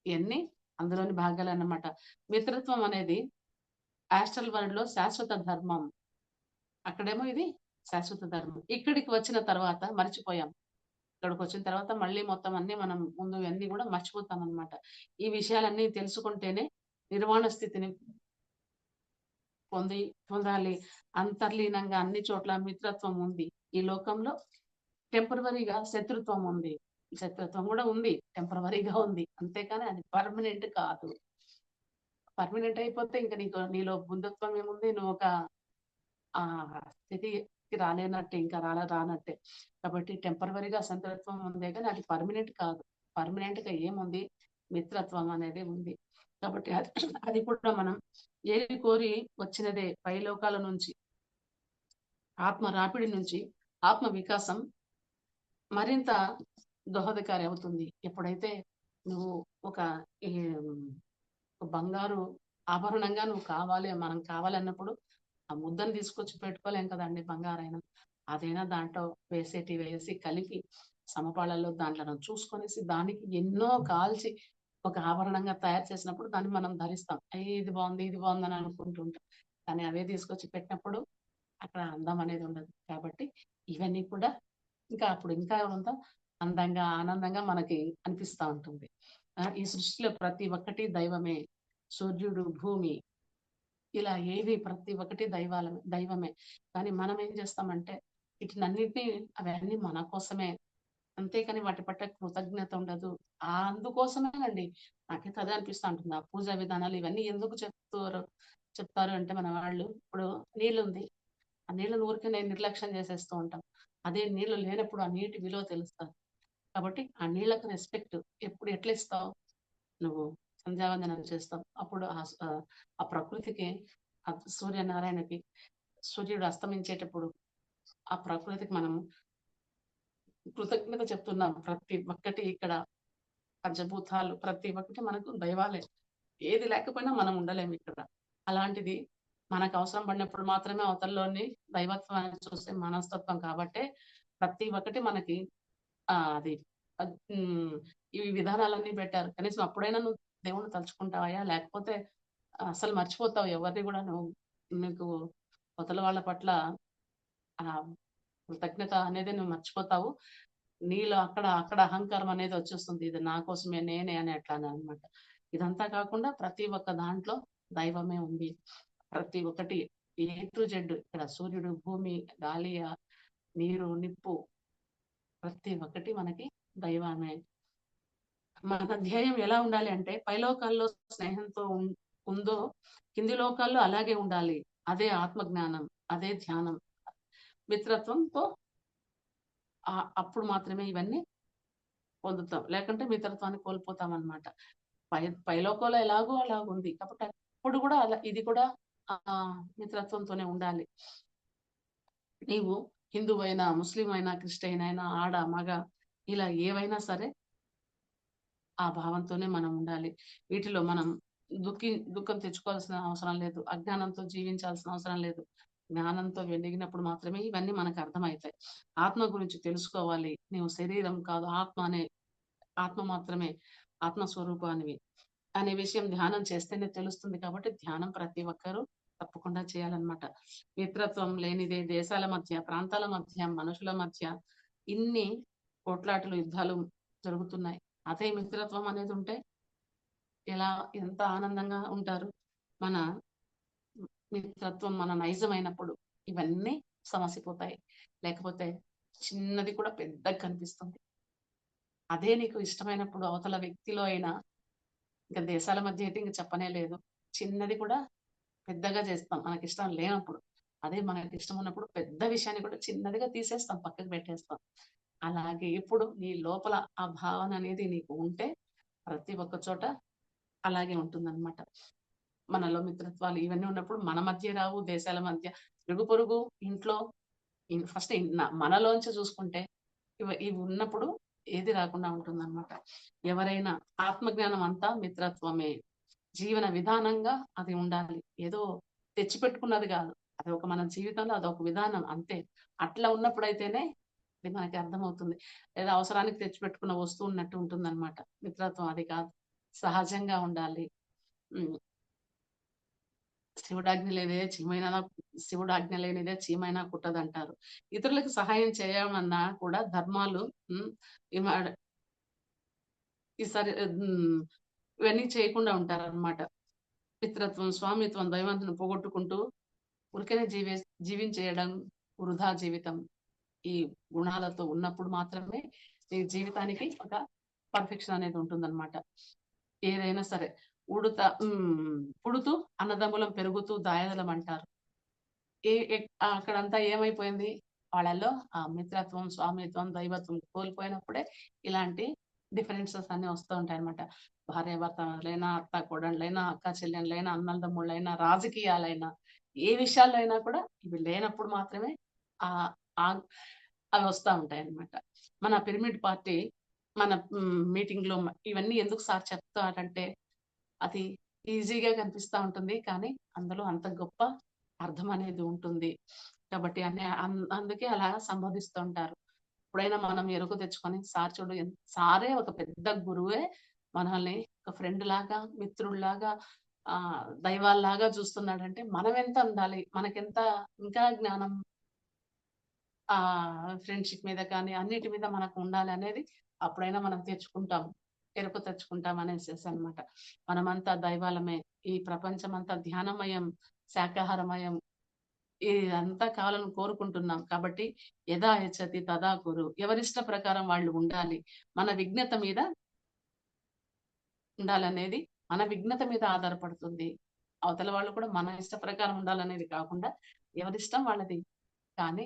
[SPEAKER 2] ఇయన్నీ అందులోని భాగాలన్నమాట. మిత్రత్వం అనేది యాస్ట్రల్ వరల్డ్‌లో శాశ్వత ధర్మం. అక్కడేమో ఇది శాశ్వత ధర్మం. ఇక్కడికి వచ్చిన తర్వాత మర్చిపోయాం. ఇక్కడికొచ్చిన తర్వాత మళ్ళీ మొత్తం అన్నీ మనం ముందువన్నీ గూడా మర్చిపోతామనమాట. ఈ విషయాలన్నీ తెలుసుకుంటేనే నిర్వాణ స్థితిని పొందాలి. అంతర్లీనంగా అన్ని చోట్ల మిత్రత్వం ఉంది. ఈ లోకంలో టెంపరవరీగా శత్రుత్వం ఉంది. శత్రుత్వం గూడా ఉంది. టెంపరవరీగా ఉంది. అంతేకాని అది పర్మనెంట్ కాదు. పర్మనెంట్ అయిపోతే ఇంక నీలో బంధుత్వం ఏముంది? నువ్వొక స్థితికి రాలేనట్టే. ఇంకా రానట్టే. కాబట్టి టెంపరవరీగా శత్రుత్వం ఉందే గాని అది పర్మనెంట్ కాదు. పర్మనెంట్‌గా ఏముంది? మిత్రత్వం అనేది ఉంది. కాబట్టి అది కూడా మనం ఏరి కోరి వచ్చినదే. పైలోకాల నుంచి, ఆత్మ రాపిడి నుంచి ఆత్మ వికాసం మరింత దోహదకారి అవుతుంది. ఎప్పుడైతే నువ్వు ఒక ఈ బంగారు ఆభరణంగా నువ్వు కావాలి, మనం కావాలన్నప్పుడు ఆ ముద్దను తీసుకొచ్చి పెట్టుకోలేం కదండి బంగారైనా. అదైనా దాంట్లో వేసి కలిపి సమపాళల్లో దాంట్లో చూసుకొనేసి దానికి ఎన్నో కాల్చి ఒక ఆభరణంగా తయారు చేసినప్పుడు దాన్ని మనం ధరిస్తాం. ఇది బాగుంది, ఇది బాగుందని అనుకుంటూ ఉంటాం. కానీ అవే తీసుకొచ్చి పెట్టినప్పుడు అక్కడ అందం అనేది ఉండదు. కాబట్టి ఇవన్నీ కూడా ఇంకా కొంత అందంగా, ఆనందంగా మనకి అనిపిస్తా ఉంటుంది. ఈ సృష్టిలో ప్రతి ఒక్కటి దైవమే. సూర్యుడు, భూమి ఇలా ఏవి ప్రతి ఒక్కటి దైవమే. కానీ మనం ఏం చేస్తామంటే వీటినన్నిటిని అవన్నీ మన కోసమే. అంతేకాని వాటి పట్ల కృతజ్ఞత ఉండదు. అందుకోసమేనండి నాకైతే అదే అనిపిస్తా ఉంటుంది. ఆ పూజా విధానాలు ఇవన్నీ ఎందుకు చెప్తారు అంటే మన వాళ్ళు ఇప్పుడు నీళ్లుంది. ఆ నీళ్ళని ఊరికనే నిర్లక్ష్యం చేసేస్తూ ఉంటాం. అదే నీళ్లు లేనప్పుడు ఆ నీటి విలువ తెలుస్తది. కాబట్టి ఆ నీళ్ళకి రెస్పెక్ట్ ఎప్పుడు ఎట్లా ఇస్తావు? నువ్వు సంధ్యావందనం చేస్తావు. అప్పుడు ఆ ప్రకృతికి, ఆ సూర్యనారాయణకి, సూర్యుడు అస్తమించేటప్పుడు ఆ ప్రకృతికి మనం కృతజ్ఞత చెప్తున్నాం. ప్రతి ఒక్కటి ఇక్కడ పంచభూతాలు ప్రతి ఒక్కటి మనకు దైవాలే. ఏది లేకపోయినా మనం ఉండలేము ఇక్కడ. అలాంటిది మనకు అవసరం పడినప్పుడు మాత్రమే అవతలలోని దైవత్వాన్ని చూసే మనస్తత్వం కాబట్టే ప్రతి ఒక్కటి మనకి అది ఈ విధానాలన్నీ పెట్టారు. కనీసం అప్పుడైనా నువ్వు దేవుడిని తలుచుకుంటావయ్యా? లేకపోతే అసలు మర్చిపోతావు. ఎవరిని కూడా నీకు అవతల వాళ్ళ పట్ల ఆ కృతజ్ఞత అనేది నువ్వు మర్చిపోతావు. నీలో అక్కడ అహంకారం అనేది వచ్చేస్తుంది. ఇది నా కోసమే, నేనే అని అట్లానే అన్నమాట. ఇదంతా కాకుండా ప్రతి ఒక్క దాంట్లో దైవమే ఉంది. ప్రతి ఒక్కటి ఏ టు జెడ్ ఇక్కడ సూర్యుడు, భూమి, గాలి, నీరు, నిప్పు ప్రతి ఒక్కటి మనకి దైవమే. మన ధ్యేయం ఎలా ఉండాలి అంటే పైలోకాల్లో స్నేహంతో ఉందో కింది లోకాల్లో అలాగే ఉండాలి. అదే ఆత్మజ్ఞానం, అదే ధ్యానం. మిత్రత్వంతో అప్పుడు మాత్రమే ఇవన్నీ పొందుతాం. లేకుంటే మిత్రత్వాన్ని కోల్పోతాం అన్నమాట. పైలోకంలో ఎలాగో అలాగుంది. కాబట్టి అప్పుడు కూడా ఇది కూడా మిత్రత్వంతోనే ఉండాలి. నీవు హిందువైనా, ముస్లిం అయినా, క్రిస్టియన్ అయినా, ఆడ, మగ ఇలా ఏవైనా సరే ఆ భావంతోనే మనం ఉండాలి. వీటిలో మనం దుఃఖం తెచ్చుకోవాల్సిన అవసరం లేదు. అజ్ఞానంతో జీవించాల్సిన అవసరం లేదు. జ్ఞానంతో వెలిగినప్పుడు మాత్రమే ఇవన్నీ మనకు అర్థమవుతాయి. ఆత్మ గురించి తెలుసుకోవాలి. నీవు శరీరం కాదు, ఆత్మ మాత్రమే, ఆత్మస్వరూపానివి అనే విషయం ధ్యానం చేస్తేనే తెలుస్తుంది. కాబట్టి ధ్యానం ప్రతి ఒక్కరూ తప్పకుండా చేయాలన్నమాట. మిత్రత్వం లేనిదే దేశాల మధ్య, ప్రాంతాల మధ్య, మనుషుల మధ్య ఇన్ని కొట్లాటలు, యుద్ధాలు జరుగుతున్నాయి. అదే మిత్రత్వం అనేది ఉంటే ఎంత ఆనందంగా ఉంటారు. మన మిత్రత్వం మన నైజమైనప్పుడు ఇవన్నీ సమసిపోతాయి. లేకపోతే చిన్నది కూడా పెద్దగా కనిపిస్తుంది. అదే నీకు ఇష్టమైనప్పుడు అవతల వ్యక్తిలో అయినా, ఇంకా దేశాల మధ్య అయితే ఇంక చెప్పనే లేదు. చిన్నది కూడా పెద్దగా చేస్తాం మనకిష్టం లేనప్పుడు. అదే మనకిష్టం ఉన్నప్పుడు పెద్ద విషయాన్ని కూడా చిన్నదిగా తీసేస్తాం, పక్కకు పెట్టేస్తాం. అలాగే ఇప్పుడు నీ లోపల ఆ భావన అనేది నీకు ఉంటే ప్రతి ఒక్క చోట అలాగే ఉంటుందన్నమాట. మనలో మిత్రత్వాలు ఇవన్నీ ఉన్నప్పుడు మన మధ్య రావు, దేశాల మధ్య, ఇరుగు పొరుగు, ఇంట్లో ఫస్ట్ మనలోంచి చూసుకుంటే ఇవి ఉన్నప్పుడు ఏది రాకుండా ఉంటుందన్నమాట. ఎవరైనా ఆత్మజ్ఞానం అంతా మిత్రత్వమే. జీవన విధానంగా అది ఉండాలి. ఏదో తెచ్చిపెట్టుకున్నది కాదు. అది మన జీవితంలో అదొక విధానం అంతే. అట్లా ఉన్నప్పుడైతేనే ఇది మనకి అర్థమవుతుంది. లేదా అవసరానికి తెచ్చిపెట్టుకున్న వస్తువు ఉన్నట్టు ఉంటుందన్నమాట. మిత్రత్వం అది కాదు. సహజంగా ఉండాలి. శివుడు ఆజ్ఞ లేనిదే చీమైనా కుట్టదంటారు. ఇతరులకు సహాయం చేయమన్నా కూడా ధర్మాలు ఈసారి ఇవన్నీ చేయకుండా ఉంటారన్నమాట. మిత్రత్వం, స్వామిత్వం, దైవంతుని పోగొట్టుకుంటూ ఊరికనే జీవించేయడం వృధా జీవితం. ఈ గుణాలతో ఉన్నప్పుడు మాత్రమే ఈ జీవితానికి ఒక పర్ఫెక్షన్ అనేది ఉంటుందన్నమాట. ఏదైనా సరే పుడుతూ అన్నదమ్ములం, పెరుగుతూ దాయాదలం అంటారు. అక్కడంతా ఏమైపోయింది? వాళ్ళలో ఆ మిత్రత్వం, స్వామిత్వం, దైవత్వం కోల్పోయినప్పుడే ఇలాంటి డిఫరెన్సెస్ అన్నీ వస్తూ ఉంటాయన్నమాట. భార్యాభర్తలైనా, అత్త కోడళ్ళైనా, అక్క చెల్లెళ్ళైనా, అన్నదమ్ముళ్ళైనా, రాజకీయాలైనా, ఏ విషయాల్లో అయినా కూడా ఇవి లేనప్పుడు మాత్రమే అవి వస్తా ఉంటాయన్నమాట. మన పిరమిడ్ పార్టీ మన మీటింగ్‌లో ఇవన్నీ ఎందుకు సార్ చెప్తారంటే అది ఈజీగా కనిపిస్తా ఉంటుంది. కానీ అందులో అంత గొప్ప అర్థం అనేది ఉంటుంది. కాబట్టి అందుకే అలా సంబోధిస్తూ ఉంటారు. ఎప్పుడైనా మనం ఎరుకు తెచ్చుకొని సార్ చూడు సారే ఒక పెద్ద గురువే మనల్ని ఒక ఫ్రెండ్ లాగా, మిత్రుడిలాగా దైవాల్లాగా చూస్తున్నాడంటే మనం ఎంత ఉండాలి? మనకెంత ఇంకా జ్ఞానం ఫ్రెండ్‌షిప్ మీద కానీ అన్నిటి మీద మనకు ఉండాలనేది అప్పుడైనా మనం తెచ్చుకుంటాం. ఎరుక తెచ్చుకుంటాం అనేసేసనమాట. మనమంతా దైవాలమే. ఈ ప్రపంచమంతా ధ్యానమయం, శాకాహారమయం ఇదంతా కావాలని కోరుకుంటున్నాం. కాబట్టి యథా యచ్చతి తదా కురు. ఎవరిష్ట ప్రకారం వాళ్ళు ఉండాలి. మన విజ్ఞత మీద ఉండాలనేది మన విజ్ఞత మీద ఆధారపడుతుంది. అవతల వాళ్ళు కూడా మన ఇష్ట ప్రకారం ఉండాలనేది కాకుండా ఎవరిష్టం వాళ్ళది. కానీ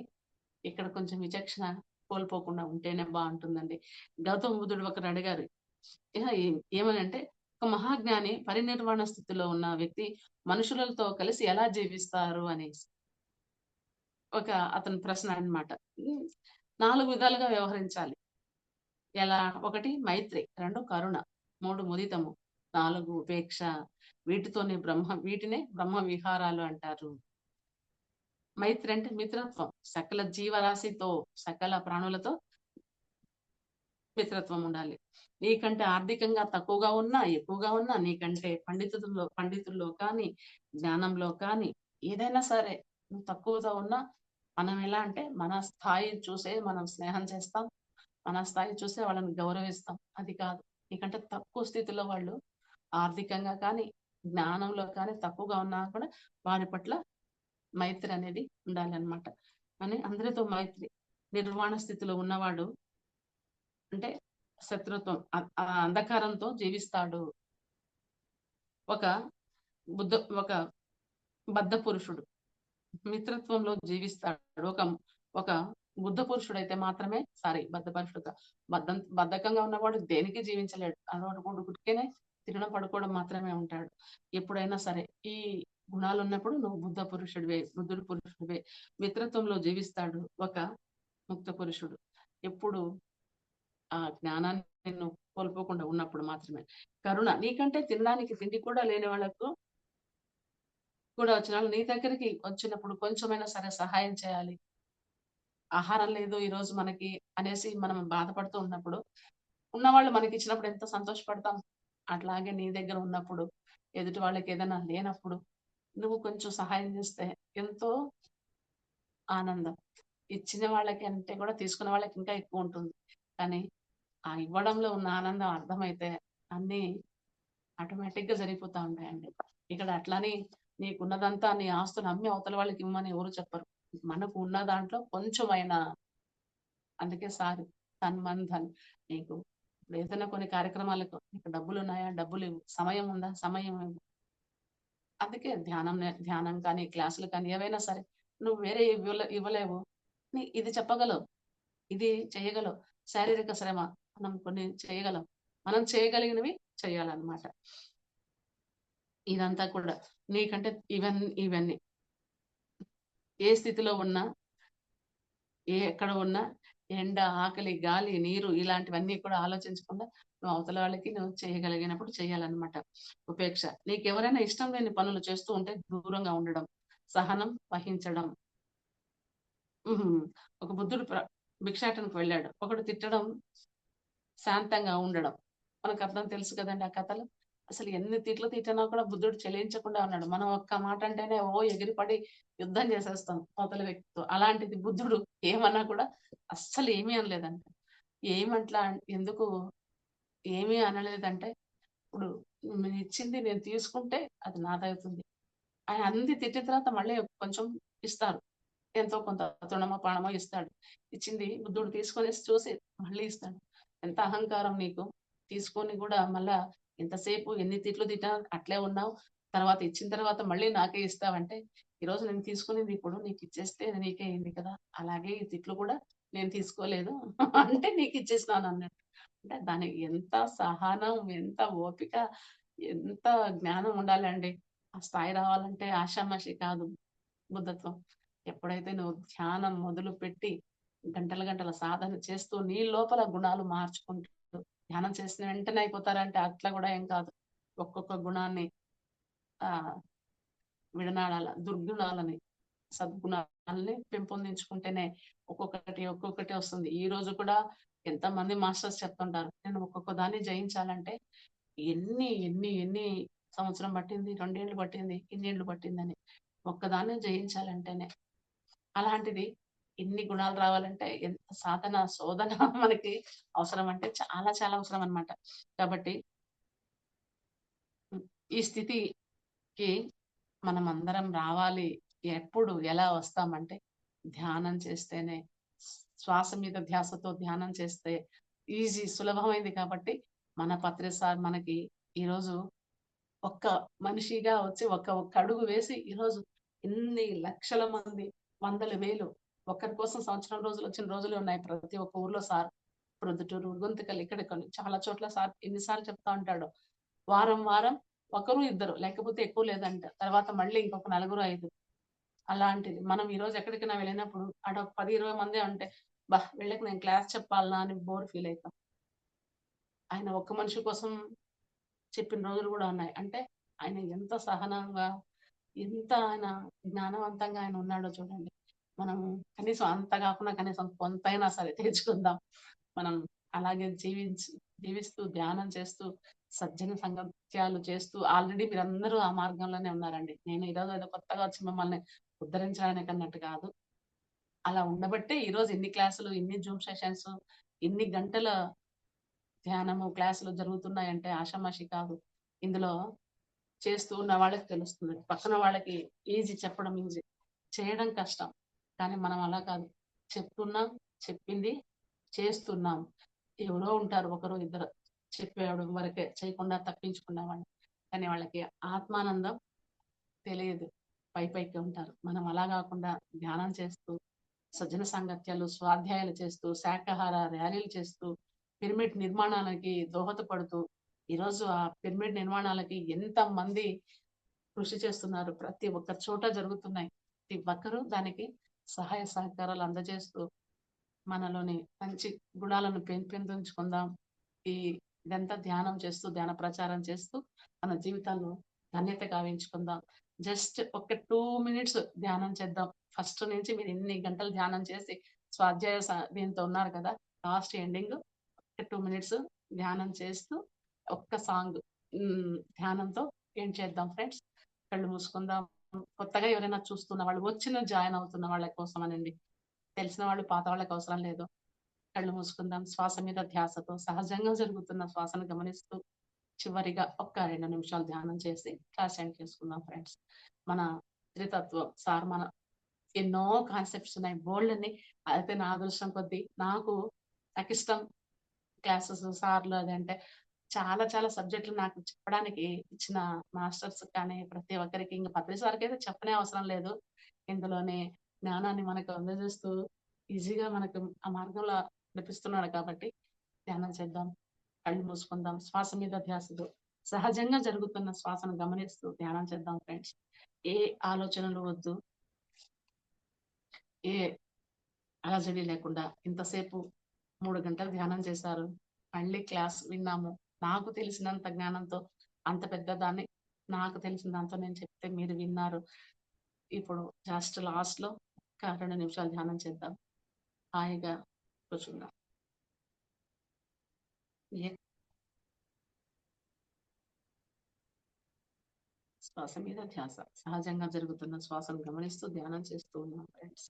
[SPEAKER 2] ఇక్కడ కొంచెం విచక్షణ కోల్పోకుండా ఉంటేనే బావుంటుందండి. గౌతమ బుద్ధుడు ఒకరు అడిగారు. ఏమనంటే ఒక మహాజ్ఞాని పరినిర్వాణ స్థితిలో ఉన్న వ్యక్తి మనుషులతో కలిసి ఎలా జీవిస్తారు అనేసి. అతని ప్రశ్న అన్నమాట. 4 విధాలుగా వ్యవహరించాలి. ఎలా? 1 మైత్రి, 2 కరుణ, 3 ముదితము, 4 ఉపేక్ష. వీటినే బ్రహ్మ విహారాలు అంటారు. మైత్రి అంటే మిత్రత్వం. సకల జీవరాశితో, సకల ప్రాణులతో మిత్రత్వం ఉండాలి. నీకంటే ఆర్థికంగా తక్కువగా ఉన్నా, ఎక్కువగా ఉన్నా, నీకంటే పండితుల్లో కానీ, జ్ఞానంలో కానీ, ఏదైనా సరే నువ్వు తక్కువగా ఉన్నా, మనం ఎలా అంటే మన స్థాయి చూసే మనం స్నేహం చేస్తాం. మన స్థాయి చూసే వాళ్ళని గౌరవిస్తాం. అది కాదు. నీకంటే తక్కువ స్థితిలో వాళ్ళు ఆర్థికంగా కానీ, జ్ఞానంలో కానీ తక్కువగా ఉన్నా కూడా వారి పట్ల మైత్రి అనేది ఉండాలన్నమాట. అని అందరితో మైత్రి. నిర్వాణ స్థితిలో ఉన్నవాడు అంటే శత్రుత్వం అంధకారంతో జీవిస్తాడు. ఒక ఒక బద్ధ పురుషుడు మిత్రత్వంలో జీవిస్తాడు. ఒక బుద్ధ పురుషుడైతే మాత్రమే బద్ధ పురుషుడు బద్ధకంగా ఉన్నవాడు దేనికి జీవించలేడు. అలవాటు గుడికెనే తినడం, పడుకోవడం మాత్రమే ఉంటాడు. ఎప్పుడైనా సరే ఈ గుణాలు ఉన్నప్పుడు నువ్వు బుద్ధుడు పురుషుడివే. మిత్రత్వంలో జీవిస్తాడు ఒక ముక్త పురుషుడు. ఎప్పుడు ఆ జ్ఞానాన్ని నువ్వు కోల్పోకుండా ఉన్నప్పుడు మాత్రమే. కరుణ నీకంటే తినడానికి తిండి కూడా లేని వాళ్ళకు కూడా వచ్చిన నీ దగ్గరికి వచ్చినప్పుడు కొంచెమైనా సరే సహాయం చేయాలి. ఆహారం లేదు ఈరోజు మనకి అనేసి మనం బాధపడుతూ ఉన్నప్పుడు, ఉన్నవాళ్ళు మనకిచ్చినప్పుడు ఎంత సంతోషపడతాం. అట్లాగే నీ దగ్గర ఉన్నప్పుడు, ఎదుటి వాళ్ళకి ఏదైనా లేనప్పుడు, నువ్వు కొంచెం సహాయం చేస్తే ఎంతో ఆనందం. ఇచ్చిన వాళ్ళకి అంటే కూడా తీసుకున్న వాళ్ళకి ఇంకా ఎక్కువుంటుంది. కానీ ఆ ఇవ్వడంలో ఉన్న ఆనందం అర్థమైతే అన్నీ ఆటోమేటిక్‌గా జరిగిపోతా ఉంటాయండి. ఇక్కడ అట్లని నీకున్నదంతా నీ ఆస్తులు అమ్మి అవతల వాళ్ళకి ఇమ్మని ఎవరు చెప్పరు. మనకు ఉన్న దాంట్లో కొంచెమైనా అందుకే సార్ తన్ ధన్ నీకు ఇప్పుడు ఏదైనా కొన్ని కార్యక్రమాలకు నీకు డబ్బులున్నాయా? డబ్బులివ్వు. సమయం ఉందా? సమయం ఇవ్వు. అందుకే ధ్యానం కానీ, క్లాసులు కానీ ఏవైనా సరే నువ్వు వేరే ఇవ్వలేవు. ఇది చెప్పగలవు. ఇది చేయగలవు. శారీరక శ్రమ మనం కొన్ని చేయగలం. మనం చేయగలిగినవి చేయాలన్నమాట. ఇదంతా కూడా నీకంటే ఇవన్నీ ఏ స్థితిలో ఉన్నా, ఎక్కడ ఉన్నా ఎండ, ఆకలి, గాలి, నీరు ఇలాంటివన్నీ కూడా ఆలోచించకుండా నువ్వు అవతల వాళ్ళకి నువ్వు చేయగలిగినప్పుడు చేయాలన్నమాట. ఉపేక్ష. నీకెవరైనా ఇష్టం లేని పనులు చేస్తూ ఉంటే దూరంగా ఉండడం. సహనం వహించడం. ఒక బుద్ధుడు భిక్షాటనకు వెళ్ళాడు. ఒకడు తిట్టడం, శాంతంగా ఉండడం. మనకు అర్థం తెలుసు కదండీ ఆ కథలు. అసలు ఎన్ని తిట్లు తిట్టినా కూడా బుద్ధుడు చలించకుండా ఉన్నాడు. మనం ఒక్క మాట అంటేనే ఎగిరిపడి యుద్ధం చేసేస్తాం అవతల వ్యక్తితో. అలాంటిది బుద్ధుడు ఏమన్నా కూడా అస్సలు ఏమీ అనలేదంట. ఏమట్లా ఎందుకు ఏమీ అనలేదంటే, ఇప్పుడు నేనిచ్చింది నేను తీసుకుంటే అది నాదవుతుంది. ఆయన అన్ని తిట్టిన తర్వాత మళ్ళీ కొంచెం ఇస్తారు. ఎంతో కొంత తృణమో, పానమో ఇస్తాడు. ఇచ్చింది బుద్ధుడు తీసుకొనేసి చూసి మళ్ళీ ఇస్తాడు. ఎంత అహంకారం నీకు. తీసుకొని గూడా మళ్ళా ఎంతసేపు ఎన్ని తిట్లు తిట్టినా అట్లే ఉన్నావు. తర్వాత ఇచ్చిన తర్వాత మళ్ళీ నాకే ఇస్తావంటే, ఈరోజు నేను తీసుకునింది ఇప్పుడు నీకిచ్చేస్తే నీకే అయింది కదా! అలాగే ఈ తిట్లు కూడా నేను తీసుకోలేదు. అంటే నీకిచ్చేసినానన్నట్టు. అంటే దానికి ఎంత సహనం, ఎంత ఓపిక, ఎంత జ్ఞానం ఉండాలండి. ఆ స్థాయి రావాలంటే ఆషామాషి కాదు బుద్ధత్వం. ఎప్పుడైతే నువ్వు ధ్యానం మొదలుపెట్టి గంటల గంటల సాధన చేస్తూ నీ లోపల గుణాలు మార్చుకుంటూ ధ్యానం చేసిన వెంటనే అయిపోతారంటే అట్లా గూడా ఏం కాదు. ఒక్కొక్క గుణాన్ని ఆహ్, విడనాడాల దుర్గుణాలని, సద్గుణాలని పెంపొందించుకుంటేనే ఒక్కొక్కటి వస్తుంది. ఈ రోజు కూడా ఎంతమంది మాస్టర్స్ చెప్తుంటారు, నేను ఒక్కొక్క దాన్ని జయించాలంటే ఎన్ని ఎన్ని ఎన్ని సంవత్సరం పట్టింది, 2 ఏళ్ళు పట్టింది, ఇన్నేళ్ళు పట్టిందని. ఒక్కదాన్ని జయించాలంటేనే. అలాంటిది ఇన్ని గుణాలు రావాలంటే ఎంత సాధన, శోధన మనకి అవసరం అంటే చాలా చాలా అవసరం అన్నమాట. కాబట్టి ఈ స్థితికి మనమందరం రావాలి. ఎప్పుడు, ఎలా వస్తామంటే ధ్యానం చేస్తేనే. శ్వాస మీద ధ్యాసతో ధ్యానం చేస్తే సులభమైంది కాబట్టి మన పత్రి సార్ మనకి ఈరోజు ఒక్క మనిషిగా వచ్చి ఒక్క అడుగు వేసి ఈరోజు ఇన్ని లక్షల మంది, వందల వేలు ఒక్కరి కోసం సంవత్సరం రోజులు వచ్చిన రోజులే ఉన్నాయి ప్రతి ఒక్క ఊర్లో. సార్ ప్రొద్దుటూరు, గుంతకల్, ఇక్కడ కొన్ని చాలా చోట్ల సార్ ఎన్నిసార్లు చెప్తా ఉంటాడు, వారం వారం ఒకరు ఇద్దరు లేకపోతే ఎక్కువ లేదంట, తర్వాత మళ్ళీ ఇంకొక నలుగురు ఐదు. అలాంటిది మనం ఈ రోజు ఎక్కడికైనా వెళ్ళినప్పుడు ఆడ 10-20 మంది అంటే వీళ్ళకి నేను క్లాస్ చెప్పాలనా అని బోర్ ఫీల్ అవుతాం. ఆయన ఒక్క మనిషి కోసం చెప్పిన రోజులు కూడా ఉన్నాయి. అంటే ఆయన ఎంత సహనంగా, ఎంత ఆయన జ్ఞానవంతంగా ఆయన ఉన్నాడో చూడండి. మనం కనీసం అంత కాకుండా కనీసం కొంతైనా సరే తెచ్చుకుందాం. మనం అలాగే జీవిస్తూ ధ్యానం చేస్తూ సజ్జన సంగత్యాలు చేస్తూ ఆల్రెడీ మీరందరూ ఆ మార్గంలోనే ఉన్నారండి. నేను ఈరోజు ఏదో కొత్తగా వచ్చి మిమ్మల్ని ఉద్ధరించడానికి అన్నట్టు కాదు. అలా ఉండబట్టే ఈరోజు ఇన్ని క్లాసులు, ఇన్ని జూమ్ సెషన్స్, ఇన్ని గంటల ధ్యానము క్లాసులు జరుగుతున్నాయంటే ఆషామాషి కాదు. ఇందులో చేస్తూ ఉన్న వాళ్ళకి తెలుస్తుంది. పక్కన వాళ్ళకి చెప్పడం ఈజీ, చేయడం కష్టం. కానీ మనం అలా కాదు, చెప్తున్నాం, చెప్పింది చేస్తున్నాం. ఎవరో ఉంటారు ఒకరు ఇద్దరు చెప్పేయడం వరకే, చేయకుండా తప్పించుకున్నామని. కానీ వాళ్ళకి ఆత్మానందం తెలియదు, పైకి ఉంటారు. మనం అలా కాకుండా ధ్యానం చేస్తూ, సజ్జన సాంగత్యాలు, స్వాధ్యాయాలు చేస్తూ, శాకాహార ర్యాలీలు చేస్తూ, పిరమిడ్ నిర్మాణానికి దోహదపడుతూ ఈరోజు ఆ పిరమిడ్ నిర్మాణాలకి ఎంత మంది కృషి చేస్తున్నారు. ప్రతి ఒక్క చోట జరుగుతున్నాయి. ప్రతి ఒక్కరూ దానికి సహాయ సహకారాలు అందజేస్తూ మనలోని మంచి గుణాలను పెంపొందించుకుందాం. ఇదంతా ధ్యానం చేస్తూ, ధ్యాన ప్రచారం చేస్తూ మన జీవితాలను ధన్యత గావించుకుందాం. జస్ట్ ఒక 2 మినిట్స్ ధ్యానం చేద్దాం. ఫస్ట్ నుంచి మీరు ఎన్ని గంటలు ధ్యానం చేసి స్వాధ్యాయ దీంతో ఉన్నారు కదా, లాస్ట్ ఎండింగ్ 2 మినిట్స్ ధ్యానం చేస్తూ ఒక్క సాంగ్ ధ్యానంతో ఏం చేద్దాం ఫ్రెండ్స్. కళ్ళు మూసుకుందాం. కొత్తగా ఎవరైనా చూస్తున్న వాళ్ళు, వచ్చిన జాయిన్ అవుతున్న వాళ్ళ కోసం అనండి, తెలిసిన వాళ్ళు పాత వాళ్ళకి అవసరం లేదు. కళ్ళు మూసుకుందాం. శ్వాస మీద ధ్యాసతో సహజంగా జరుగుతున్న శ్వాసను గమనిస్తూ చివరిగా ఒక్క 2 నిమిషాలు ధ్యానం చేసి క్లాస్ ఎండ్ చేసుకుందాం ఫ్రెండ్స్. మన త్రితత్వం సార్ మన ఎన్నో కాన్సెప్ట్స్ ఉన్నాయి, బోల్డ్ అని. అయితే నా అదృష్టం కొద్దీ నాకు ఇష్టం క్లాసెస్ సార్లు అదంటే చాలా చాలా సబ్జెక్టులు నాకు చెప్పడానికి ఇచ్చిన మాస్టర్స్ కానీ ప్రతి ఒక్కరికి, ఇంకా పత్రి సార్కి అయితే చెప్పనే అవసరం లేదు. ఇందులోనే జ్ఞానాన్ని మనకు అందజేస్తూ ఈజీగా మనకు ఆ మార్గంలో నడిపిస్తున్నాడు కాబట్టి ధ్యానం చేద్దాం. కళ్ళు మూసుకుందాం. శ్వాస మీద ధ్యాసతో సహజంగా జరుగుతున్న శ్వాసను గమనిస్తూ ధ్యానం చేద్దాం ఫ్రెండ్స్. ఏ ఆలోచనలు వద్దు, ఏ అలజడి లేకుండా. ఇంతసేపు 3 గంటలు ధ్యానం చేశారు, మళ్ళీ క్లాస్ విన్నాము. నాకు తెలిసినంత జ్ఞానంతో, అంత పెద్ద దాన్ని నాకు తెలిసిన దాంతో నేను చెప్తే మీరు విన్నారు. ఇప్పుడు జస్ట్ లాస్ట్ లో ఒక 2 నిమిషాలు ధ్యానం చేద్దాం. హాయిగా కూర్చుందాం. శ్వాస మీద ధ్యాస, సహజంగా జరుగుతున్న శ్వాసను గమనిస్తూ ధ్యానం చేస్తూ ఉన్నాం ఫ్రెండ్స్.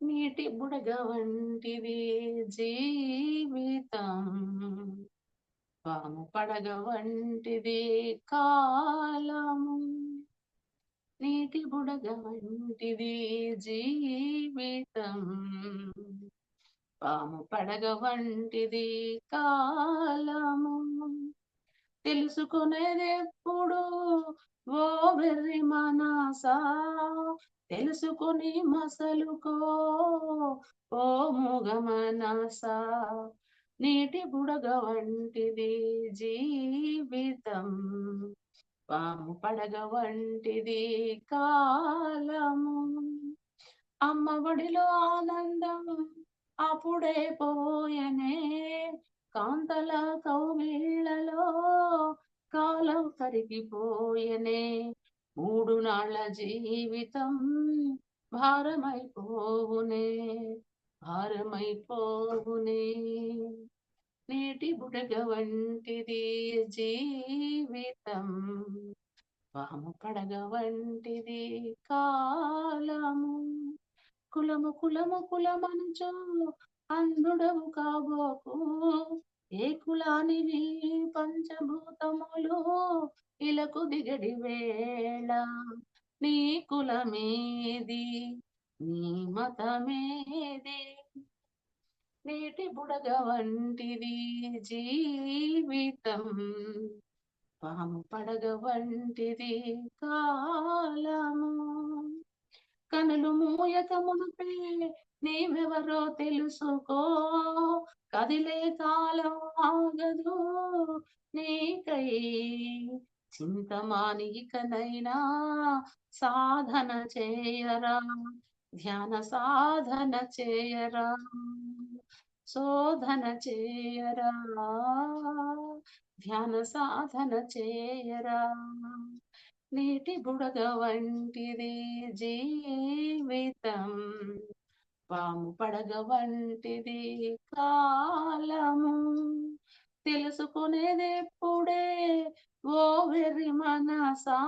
[SPEAKER 2] నీటి బుడగ వంటిది జీవితం, పాము పడగ వంటిది కాలము. నీటి బుడగ వంటిది జీవితం, పాము పడగ వంటిది కాలము. తెలుసుకునేదెప్పుడు ఓ వెర్రి మనసా, తెలుసుకుని మసలుకో ఓ మూగ మనసా. నీటి బుడగ వంటిది జీవితం, పాము పడగ వంటిది కాలము. అమ్మ ఒడిలో ఆనందం అప్పుడే పోయనే, కాంతల కౌగిళ్లలో కాలం కరిగిపోయెనే. 3 నాళ్ళ జీవితం భారమైపోవునే, భారమైపోవునే. నీటి బుడగ వంటిది జీవితం, వాము పడగ వంటిది కాలము. కులము కులము కులమనుచు అంధుడవు కాబోకు, ఏ కులానివి పంచభూతములు ఇలకు దిగడి వేళ. నీ కులమేది, నీ మతమేది, నీటి బుడగ వంటిది జీవితం, పాము పడగ వంటిది కాలము. కనులు మూయక మునుపే నీవెవరో తెలుసుకో, కదిలే కాలం ఆగదు నీకై. చింతమాని ఇకనైనా సాధన చేయరా, ధ్యాన సాధన చేయరా, శోధన చేయరా, ధ్యాన సాధన చేయరా. నీటి బుడగ వంటిది జీవితం, పాము పడగ వంటిది కాలము. తెలుసుకునేదెప్పుడే ఓ వెర్రి మనసా,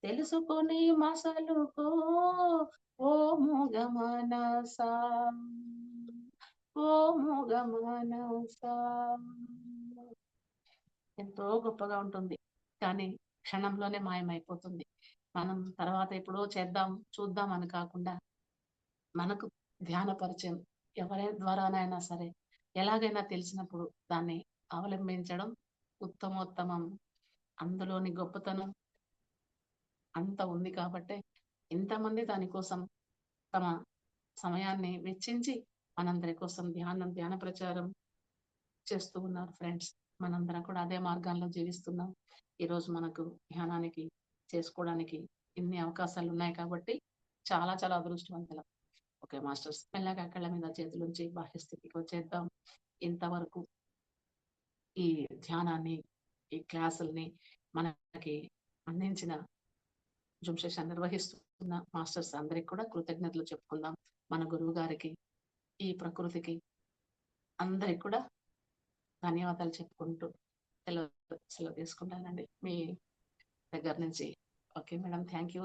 [SPEAKER 2] తెలుసుకొని మసలుకో ఓ మూగ మనసా, ఓ మూగ మనసా. ఎంతో గొప్పగా ఉంటుంది, కానీ క్షణంలోనే మాయమైపోతుంది. మనం తర్వాత ఎప్పుడో చేద్దాం చూద్దాం అని కాకుండా, మనకు ధ్యాన పరిచయం ఎవరి ద్వారానైనా సరే ఎలాగైనా తెలిసినప్పుడు దాన్ని అవలంబించడం ఉత్తమోత్తమం. అందులోని గొప్పతనం అంత ఉంది కాబట్టే ఇంతమంది దానికోసం తమ సమయాన్ని వెచ్చించి మనందరి కోసం ధ్యాన ప్రచారం చేస్తూ ఉన్నారు ఫ్రెండ్స్. మనందరం కూడా అదే మార్గాల్లో జీవిస్తున్నాం. ఈరోజు మనకు ధ్యానానికి చేసుకోవడానికి ఇన్ని అవకాశాలు ఉన్నాయి కాబట్టి చాలా చాలా అదృష్టవంతులం. ఓకే మాస్టర్స్, మెల్లగా కళ్ళ మీద చేతులుంచి బాహ్య స్థితికి వచ్చేద్దాం. ఇంతవరకు ఈ ధ్యానాన్ని, ఈ క్లాసుల్ని మనకి అందించిన, జూమ్ సెషన్ నిర్వహిస్తున్న మాస్టర్స్ అందరికి కూడా కృతజ్ఞతలు చెప్పుకుందాం. మన గురువు గారికి, ఈ ప్రకృతికి, అందరికి కూడా ధన్యవాదాలు చెప్పుకుంటూ సెలవు తీసుకుంటానండి మీ దగ్గర నుంచి. Okay madam, thank you.